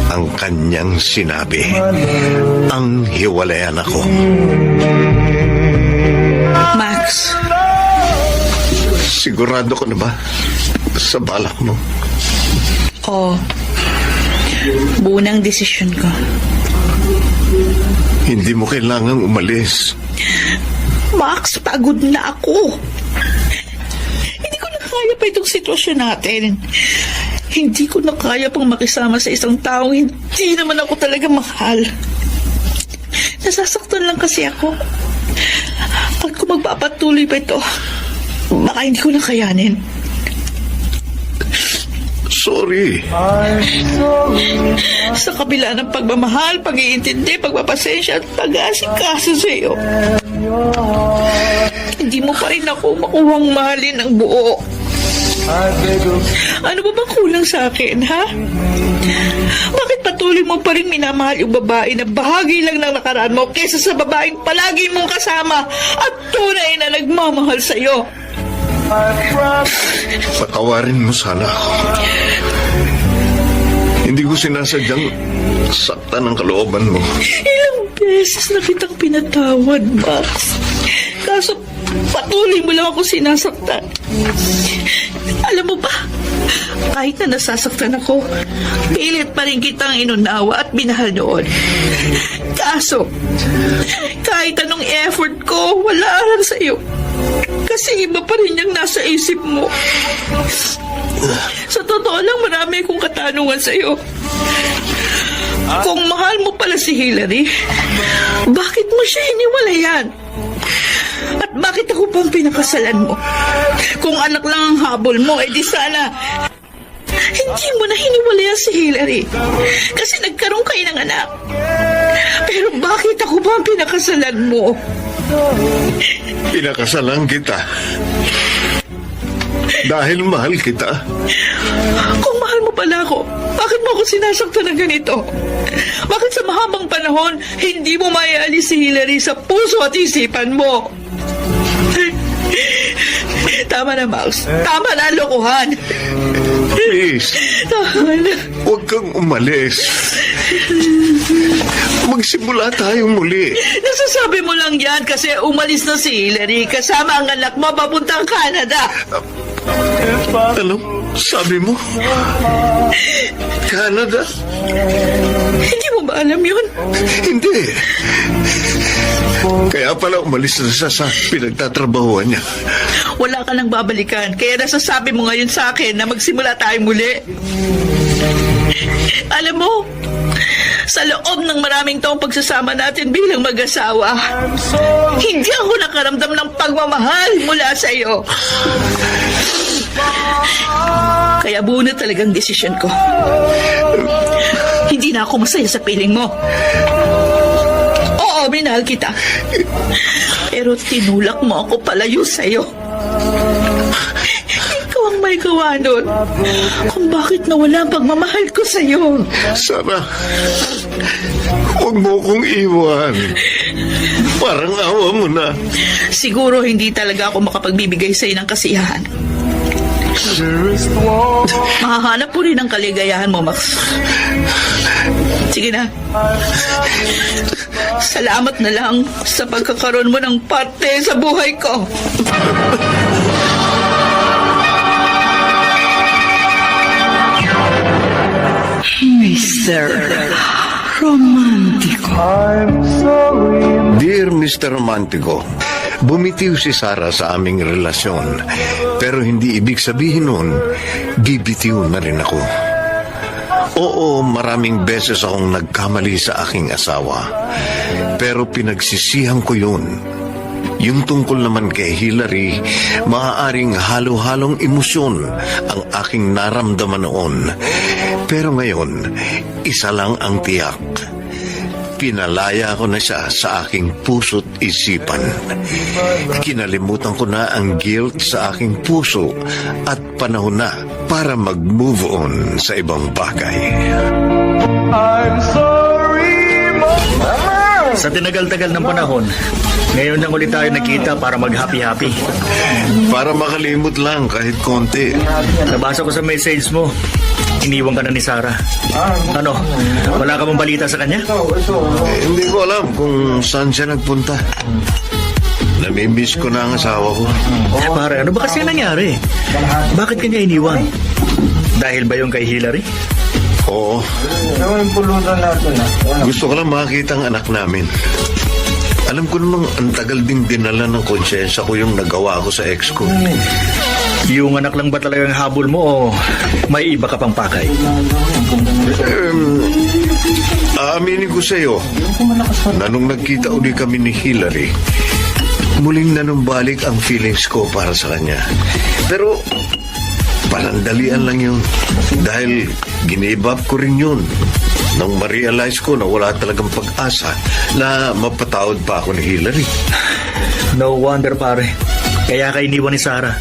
ang kanyang sinabi. Ang hiwalayan ako. Max, Sigurado ko na ba sa balak mo? oh, buo ng desisyon ko. Hindi mo kailangang umalis. Max, pagod na ako. Hindi ko na kaya pa itong sitwasyon natin. Hindi ko na kaya pang makisama sa isang taong hindi naman ako talaga mahal. Nasasaktan lang kasi ako. At kung magpapatuloy pa ito, baka hindi ko na kayanin. Sorry. Sa kabila ng pagmamahal, pag-iintindi, pagpapasensya at pag-aasikaso sa iyo, hindi mo pa rin ako makuhang mahalin ng buo. Ano ba bang kulang sa akin, ha? Bakit patuloy mo pa rin minamahal yung babae na bahagi lang ng nakaraan mo kesa sa babaeng palagi mong kasama at tunay na nagmamahal sa iyo? Patawarin mo sana ako. Hindi ko sinasadyang saktan ang kalooban mo. Ilang beses na kitang pinatawad, Max. Kaso patuloy mo lang ako sinasaktan. Alam mo ba, kahit na nasasaktan ako, pilit pa rin kitang inunawa at binahal noon. Kaso, kahit anong effort ko, wala lang sa iyo. Kasi iba pa rin yung nasa isip mo. Sa totoo lang, marami akong katanungan sa iyo. Kung mahal mo pala si Hillary, bakit mo siya hiniwalayan? At bakit ako pang pinakasalan mo? Kung anak lang ang habol mo, di sana hindi mo na hiniwalayan si Hillary. Kasi nagkaroon kayo ng anak. Pero bakit ako pa ang pinakasalan mo? Pinakasalan kita. Dahil mahal kita. Kung mahal mo pala ako, bakit mo ako sinasaktan ng ganito? Bakit sa mahabang panahon, hindi mo maialis si Hillary sa puso at isipan mo? Tama na, Max. Tama na ang lokohan. Please, Tama na. huwag kang umalis. Magsimula tayong muli. Nasasabi mo lang yan kasi umalis na si Hillary kasama ang anak mo papuntang Canada. Ano? Sabi mo? Canada? Hindi mo ba alam yun? Hindi. Kaya pala umalis na siya sa pinagtatrabahuan niya. Wala ka nang babalikan. Kaya nasasabi mo ngayon sa akin na magsimula tayo muli. Alam mo, sa loob ng maraming taong pagsasama natin bilang mag-asawa, hindi ako nakaramdam ng pagmamahal mula sa iyo. Kaya buo na talagang desisyon ko. Hindi na ako masaya sa piling mo. Oo, minahal kita. Pero tinulak mo ako palayo sa'yo. Ikaw ang may gawa nun kung bakit nawala ang pagmamahal ko sa'yo. Sarah, huwag mo kong iwan. Parang awa mo na. Siguro hindi talaga ako makapagbibigay sa'yo ng kasiyahan. Mahahanap po rin ang kaligayahan mo, Max. Sige na. Salamat na lang sa pagkakaroon mo ng parte sa buhay ko. Mr. Romantico. Dear Mr. Romantico, bumitiw si Sarah sa aming relasyon. Pero hindi ibig sabihin nun, bibitiw na rin ako. Oo, maraming beses akong nagkamali sa aking asawa. Pero pinagsisihan ko yun. Yung tungkol naman kay Hillary, maaaring halo-halong emosyon ang aking naramdaman noon. Pero ngayon, isa lang ang tiyak. Pinalaya ko na siya sa aking puso't isipan. Kinalimutan ko na ang guilt sa aking puso at panahon na para mag-move on sa ibang bagay. Sa tinagal-tagal ng panahon, ngayon lang ulit tayo nakita para mag-happy-happy. Para makalimot lang kahit konti. Nabasa ko sa message mo, iniwan ka na ni Sarah. Ano, wala ka bang balita sa kanya? Hindi ko alam kung saan siya nagpunta. Namimiss ko na ang asawa ko. Pare, ano ba kasi nangyari? Bakit kanya iniwan? Dahil ba yung kay Hillary? Oo. Gusto ko lang makita ang anak namin. Alam ko namang ang tagal din dinala ng konsyensya ko yung nagawa ko sa ex ko. Yung anak lang ba talagang habol mo o may iba ka pang pakay? Aaminin ko sa iyo na nung nagkita uli kami ni Hillary, muling nanumbalik ang feelings ko para sa kanya. Pero panandalian lang yun dahil give up ko rin yun nang ma-realize ko na wala talagang pag-asa na mapatawad pa ako ni Hillary. No wonder pare, kaya ka iniwan ni Sarah.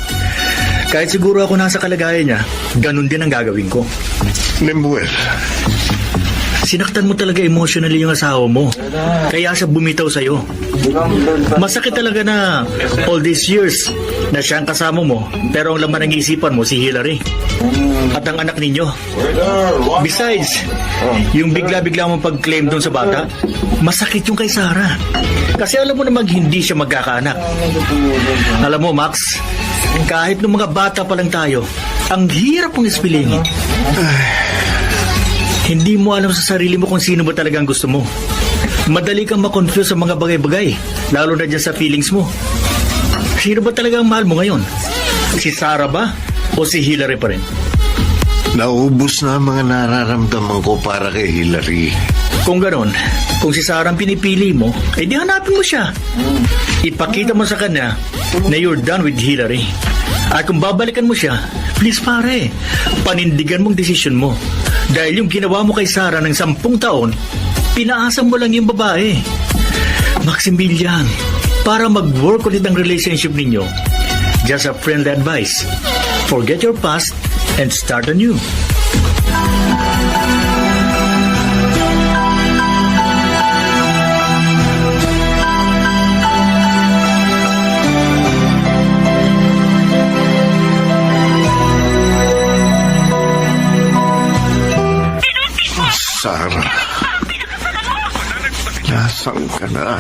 Kahit siguro ako nasa kalagayan niya, ganun din ang gagawin ko. Nemuel, Sinaktan mo talaga emotionally yung asawa mo. Kaya siya bumitaw sa'yo. Masakit talaga na all these years na siya ang kasama mo, pero ang laman ng isipan mo si Hillary. At ang anak ninyo. Besides, yung bigla-bigla mong pag-claim doon sa bata, masakit yung kay Sarah. Kasi alam mo namang hindi siya magkakaanak. Alam mo, Max, kahit nung mga bata pa lang tayo, ang hirap mong ispilingin. Hindi mo alam sa sarili mo kung sino ba talagang gusto mo. Madali kang makonfuse sa mga bagay-bagay, lalo na dyan sa feelings mo. Sino ba talagang mahal mo ngayon? Si Sarah ba? O si Hillary pa rin? Naubos na ang mga nararamdaman ko para kay Hillary. Kung ganon, kung si Sarah ang pinipili mo, eh di hanapin mo siya. Ipakita mo sa kanya na you're done with Hillary. At kung babalikan mo siya, please pare, panindigan mong desisyon mo. Dahil yung ginawa mo kay Sarah ng 10 taon, pinaasam mo lang yung babae. Maximilian, para mag-work ulit ang relationship ninyo, just a friendly advice. Forget your past and start anew. Sarah, nasaan ka na?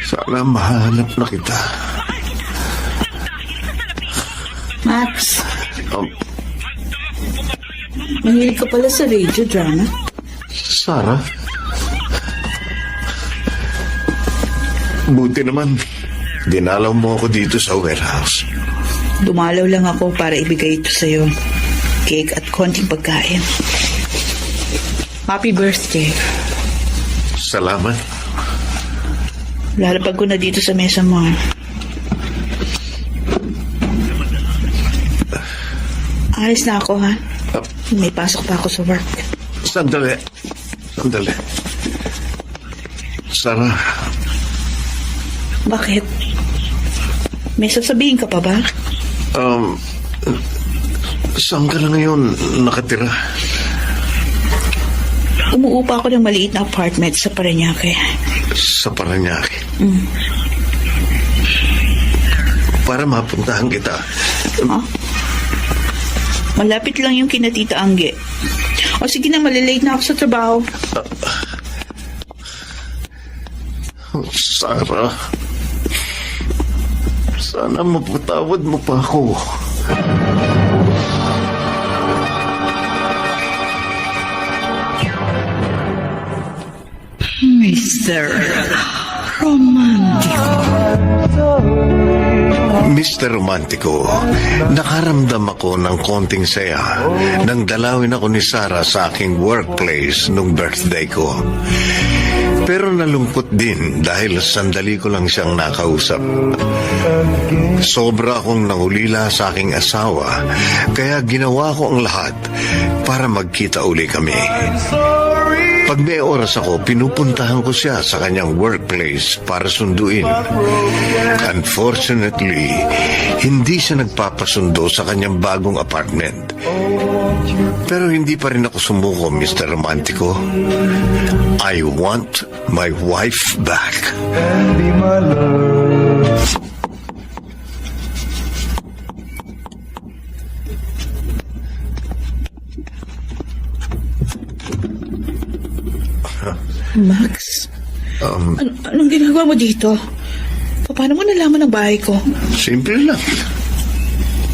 Sana mahanap na kita. Max, mahilig ka pala sa radio drama. Sarah? Buti naman, dinalaw mo ako dito sa warehouse. Dumalaw lang ako para ibigay ito sa'yo. Cake at konting pagkain. Happy birthday. Salamat. Lalapag ko na dito sa mesa mo. Alis na ako, ha? May pasok pa ako sa work. Sandali. Sarah, Bakit? May sasabihin ka pa ba? saan ka na ngayon nakatira? Umuupa ako ng maliit na apartment sa Parañaque. Sa Parañaque. para mapuntahan kita. Malapit lang yung kina Tita Angge. O sige na, malilate na ako sa trabaho. Sarah, sana mapatawad mo pa ako. Mr. Romantico. Mr. Romantico, nakaramdam ako ng konting saya nang dalawin ako ni Sarah sa aking workplace nung birthday ko. Pero nalungkot din dahil sandali ko lang siyang nakausap. Sobra akong nangulila sa aking asawa, kaya ginawa ko ang lahat para magkita uli kami. Pag may oras ako, pinupuntahan ko siya sa kanyang workplace para sunduin. Unfortunately, hindi siya nagpapasundo sa kanyang bagong apartment. Pero hindi pa rin ako sumuko, Mr. Romantico. I want my wife back. Max? Anong ginagawa mo dito? Paano mo nalaman ang bahay ko? Simple lang.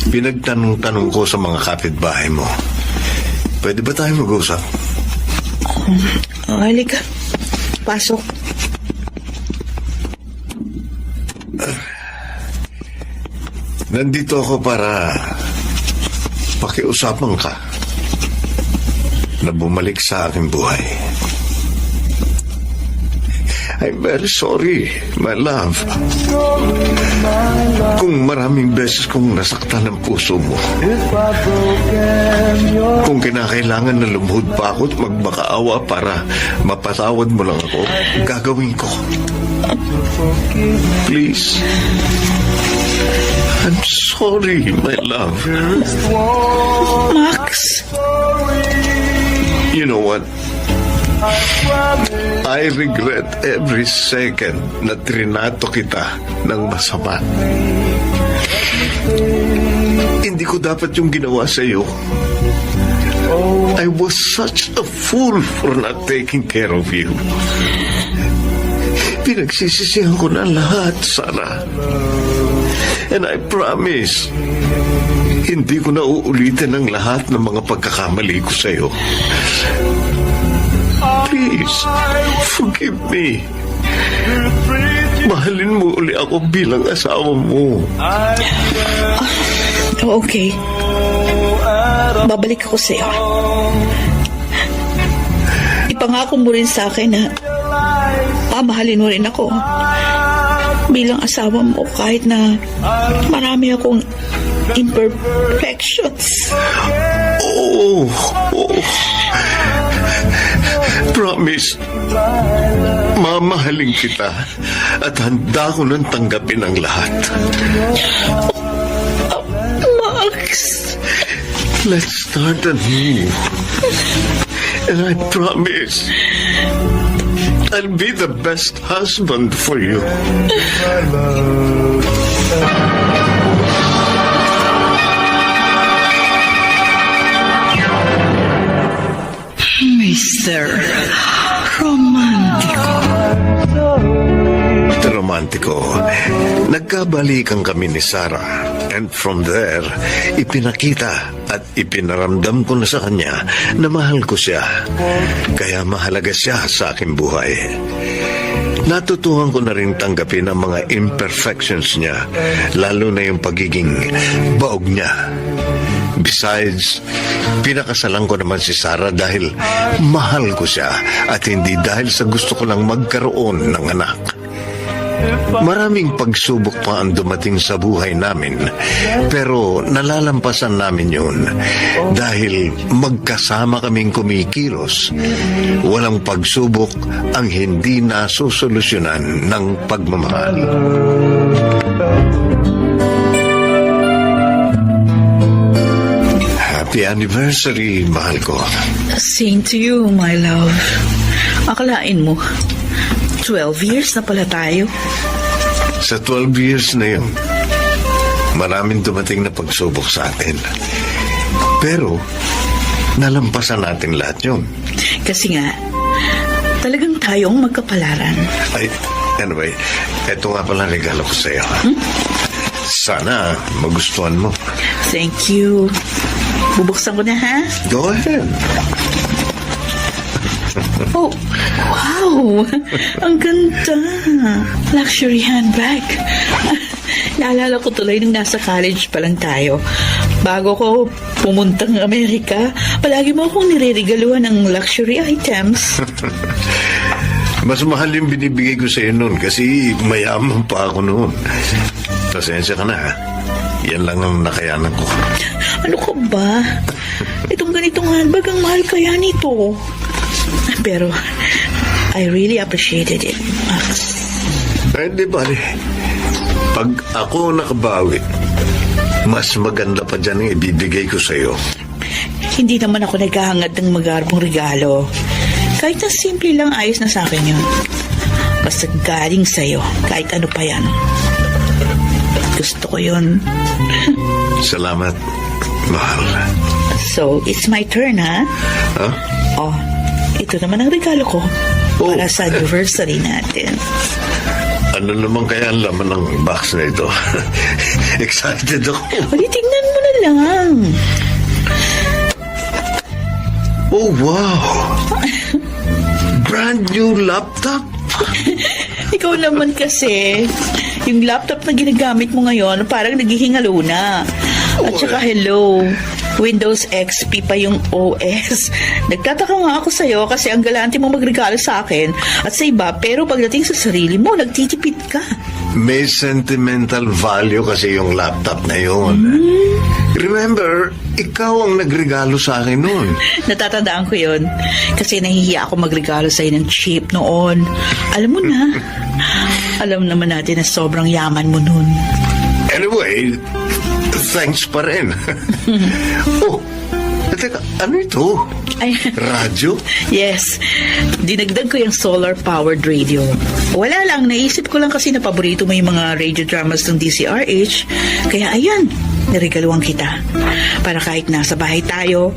Pinagtanong-tanong ko sa mga kapitbahay mo. Pwede ba tayo mag-usap? Halika. Pasok. Nandito ako para pakiusapan ka na bumalik sa aking buhay. I'm very sorry, my love. Kung maraming beses kong nasaktan ang puso mo. Kung kinakailangan na lumuhod pa ako at magmakaawa para mapatawad mo lang ako, gagawin ko. Please. I'm sorry, my love. Max? You know what? I regret every second na trinato kita ng masama. Hindi ko dapat yung ginawa sa iyo. I was such a fool for not taking care of you. Pinagsisisihan ko na lahat, Sarah. And I promise, hindi ko na uulitin ang lahat ng mga pagkakamali ko sa iyo. Please, forgive me. Mahalin mo uli ako bilang asawa mo. Okay. Babalik ako sa'yo. Ipangako mo rin sa akin na mamahalin mo rin ako bilang asawa mo kahit na marami akong imperfections. Oh. Promise, mamahalin kita at handa ko nang tanggapin ang lahat. Max! Let's start anew. And I promise, I'll be the best husband for you. Mr. Romantico. Romantico, nagkabalikan kami ni Sarah. And from there, ipinakita at ipinaramdam ko na sa kanya na mahal ko siya. Kaya mahalaga siya sa aking buhay. Natutuhan ko na rin tanggapin ang mga imperfections niya, lalo na yung pagiging baog niya. Besides, pinakasalan ko naman si Sarah dahil mahal ko siya at hindi dahil sa gusto ko lang magkaroon ng anak. Maraming pagsubok pa ang dumating sa buhay namin, pero nalalampasan namin yun dahil magkasama kaming kumikilos. Walang pagsubok ang hindi nasusolusyonan ng pagmamahal. Happy anniversary, mahal ko. Same to you, my love. Akalain mo, 12 years na pala tayo. Sa 12 years na yun, maraming dumating na pagsubok sa atin. Pero, nalampasan natin lahat yun. Kasi nga, talagang tayong magkapalaran. Ay, anyway, eto nga pala regalo ko sa'yo. Sana magustuhan mo. Thank you. Bubuksan ko na, ha? Go ahead. Oh, wow! Ang ganda! Luxury handbag. Naalala ko tuloy nung nasa college pa lang tayo. Bago ko pumuntang Amerika, palagi mo akong nireregaluhan ng luxury items. Mas mahal yung binibigay ko sa'yo noon kasi mayaman pa ako noon. Pasensya ka na, ha? Yan lang ang nakayanan ko. Ano ka ba? Itong ganitong handbag ang mahal kaya nito. Pero, I really appreciated it, Max. Eh, di ba, pag ako nakabawi, mas maganda pa dyan ang ibibigay ko sa'yo. Hindi naman ako naghahangad ng magarbong regalo. Kahit na simple lang, ayos na sa akin yun. Basta galing sa'yo, kahit ano pa yan. Gusto ko yun. Salamat, mahal. So, it's my turn, ha? Huh? Oh, ito naman ang regalo ko Oh. para sa anniversary natin. Ano naman kaya ang laman ng box na ito? Excited ako. Uli, tingnan mo na lang. Oh, wow! Brand new laptop? Ikaw naman kasi, yung laptop na ginagamit mo ngayon, parang naghihingalo na. At saka hello, Windows XP pa yung OS. Nagtataka nga ako sa'yo kasi ang galante mo magregalo sa akin at sa iba, pero pagdating sa sarili mo, nagtitipid ka. May sentimental value kasi yung laptop na yun. Remember, ikaw ang nagregalo sa akin noon. Natatandaan ko yun kasi nahihiya ako magregalo sa'yo ng cheap noon. Alam mo na, alam naman natin na sobrang yaman mo noon. Anyway, thanks pa rin. Oh, teka, ano ito? Ay, Radyo? yes. Dinagdag ko yung solar-powered radio. Wala lang, naisip ko lang kasi na paborito mo yung mga radio dramas ng DCRH. Kaya ayan, niregaluhan kita. Para kahit nasa bahay tayo,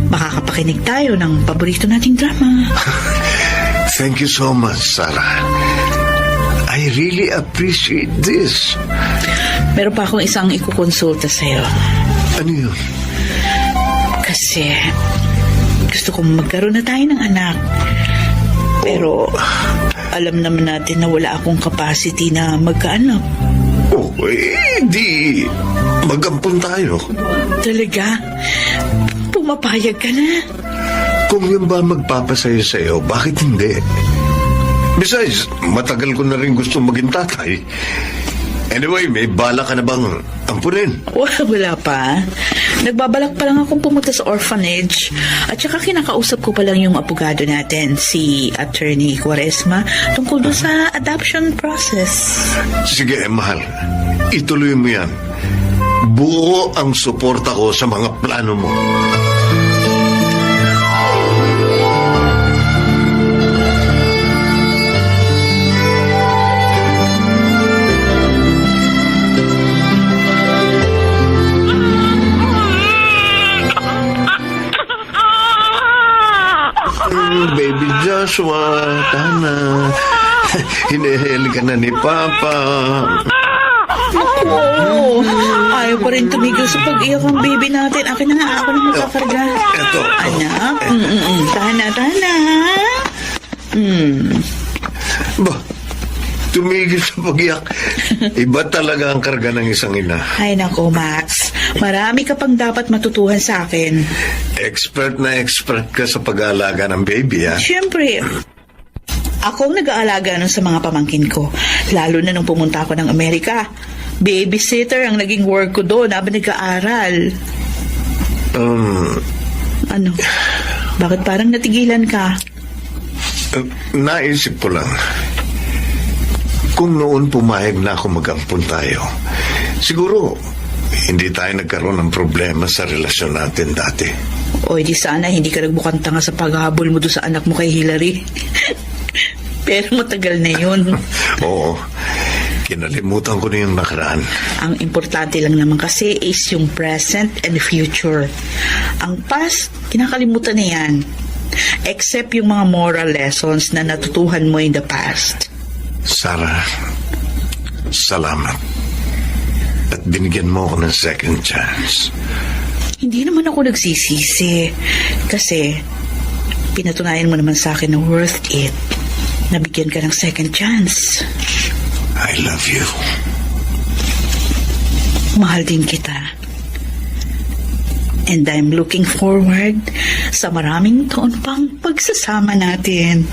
makakapakinig tayo ng paborito nating drama. Thank you so much, Sarah. I really appreciate this. Meron pa akong isang ikukonsulta sa'yo. Ano yun? Kasi gusto kong magkaroon na tayo ng anak. Pero alam naman natin na wala akong capacity na magkaanak. Oh, di magampun tayo. Talaga? Pumapayag ka na? Kung yun ba magpapasayo sa'yo, bakit hindi? Besides, matagal ko na rin gusto maging tatay. Anyway, may bala ka na bang ampunin? Wala pa. Nagbabalak pa lang akong pumunta sa orphanage. At saka kinakausap ko pa lang yung abogado natin, si Attorney Quaresma, tungkol doon sa adoption process. Sige, mahal. Ituloy mo yan. Buo ang suporta ko sa mga plano mo. Baby Joshua, tana. Hinihil ka na ni Papa. Oo. Ayaw pa rin tumigil sa pag-iyak ang baby natin. Akin na nga, ako na magkakarga. Eto. Anak, tana. Ba, tumigil sa pag-iyak. Iba talaga ang karga ng isang ina. Ay nako, Max. Marami ka pang dapat matutuhan sa akin. Expert na expert ka sa pag-aalaga ng baby, ha? Siyempre, ako ang nag-aalaga nun sa mga pamangkin ko. Lalo na nung pumunta ako ng Amerika. Babysitter ang naging work ko doon habang nag-aaral. Ano? Bakit parang natigilan ka? Naisip ko lang, kung noon pumayag na ako mag-ampun tayo, siguro hindi tayo nagkaroon ng problema sa relasyon natin dati. O di sana hindi ka nagbukang tanga sa paghahabol mo doon sa anak mo kay Hillary. Pero matagal na yun. Oo. Kinalimutan ko na yung nakaraan. Ang importante lang naman kasi is yung present and future. Ang past, kinakalimutan na yan. Except yung mga moral lessons na natutuhan mo in the past. Sarah, salamat. At binigyan mo ako ng second chance. Hindi naman ako nagsisisi. Kasi, pinatunayan mo naman sa akin na worth it. Nabigyan ka ng second chance. I love you. Mahal din kita. And I'm looking forward sa maraming taon pang pagsasama natin.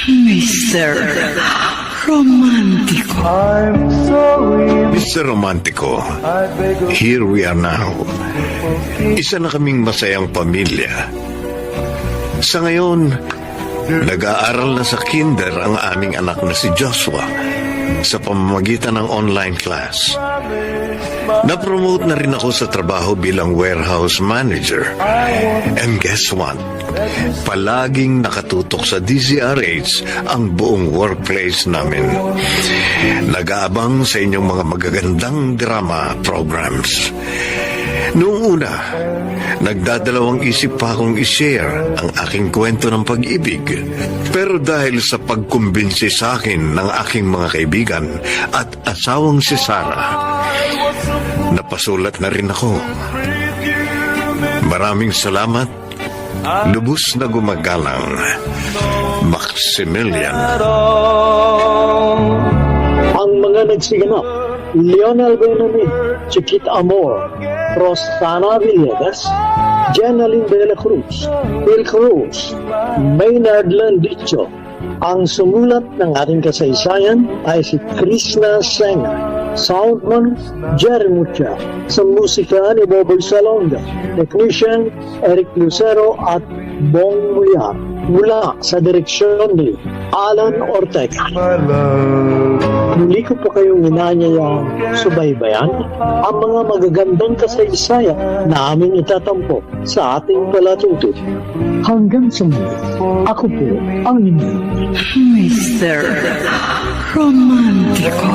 Mr. Romantico. Mr. Romantico, here we are now. Isa na kaming masayang pamilya. Sa ngayon, nag-aaral na sa kinder ang aming anak na si Joshua sa pamamagitan ng online class. Na-promote na rin ako sa trabaho bilang warehouse manager. And guess what? Palaging nakatutok sa DZRH ang buong workplace namin. Nag-aabang sa inyong mga magagandang drama programs. Noong una, nagdadalawang isip pa akong i-share ang aking kwento ng pag-ibig. Pero dahil sa pagkumbinsi sa akin ng aking mga kaibigan at asawang si Sarah, napasulat na rin ako. Maraming salamat. Lubos na gumagalang, Maximilian. Ang mga nagsiganap, Leonel Benjamin, Chiquita Amor, Rosana Villegas, Jenaline de la Cruz, Will Cruz, Maynard Landicho. Ang sumulat ng ating kasaysayan ay si Krishna Senga. Soundman, Jerry Mucha. Sa musika ni Boboy Salonga. Technician, Eric Lucero at Bong Muyar. Mula sa direksyon ni Alan Ortega. Muli ko po kayong inanyayang subaybayan ang mga magagandang kasaysayan na aming itatampo sa ating palatuto. Hanggang sa muli, ako po ang inyo. Mr. Romantico.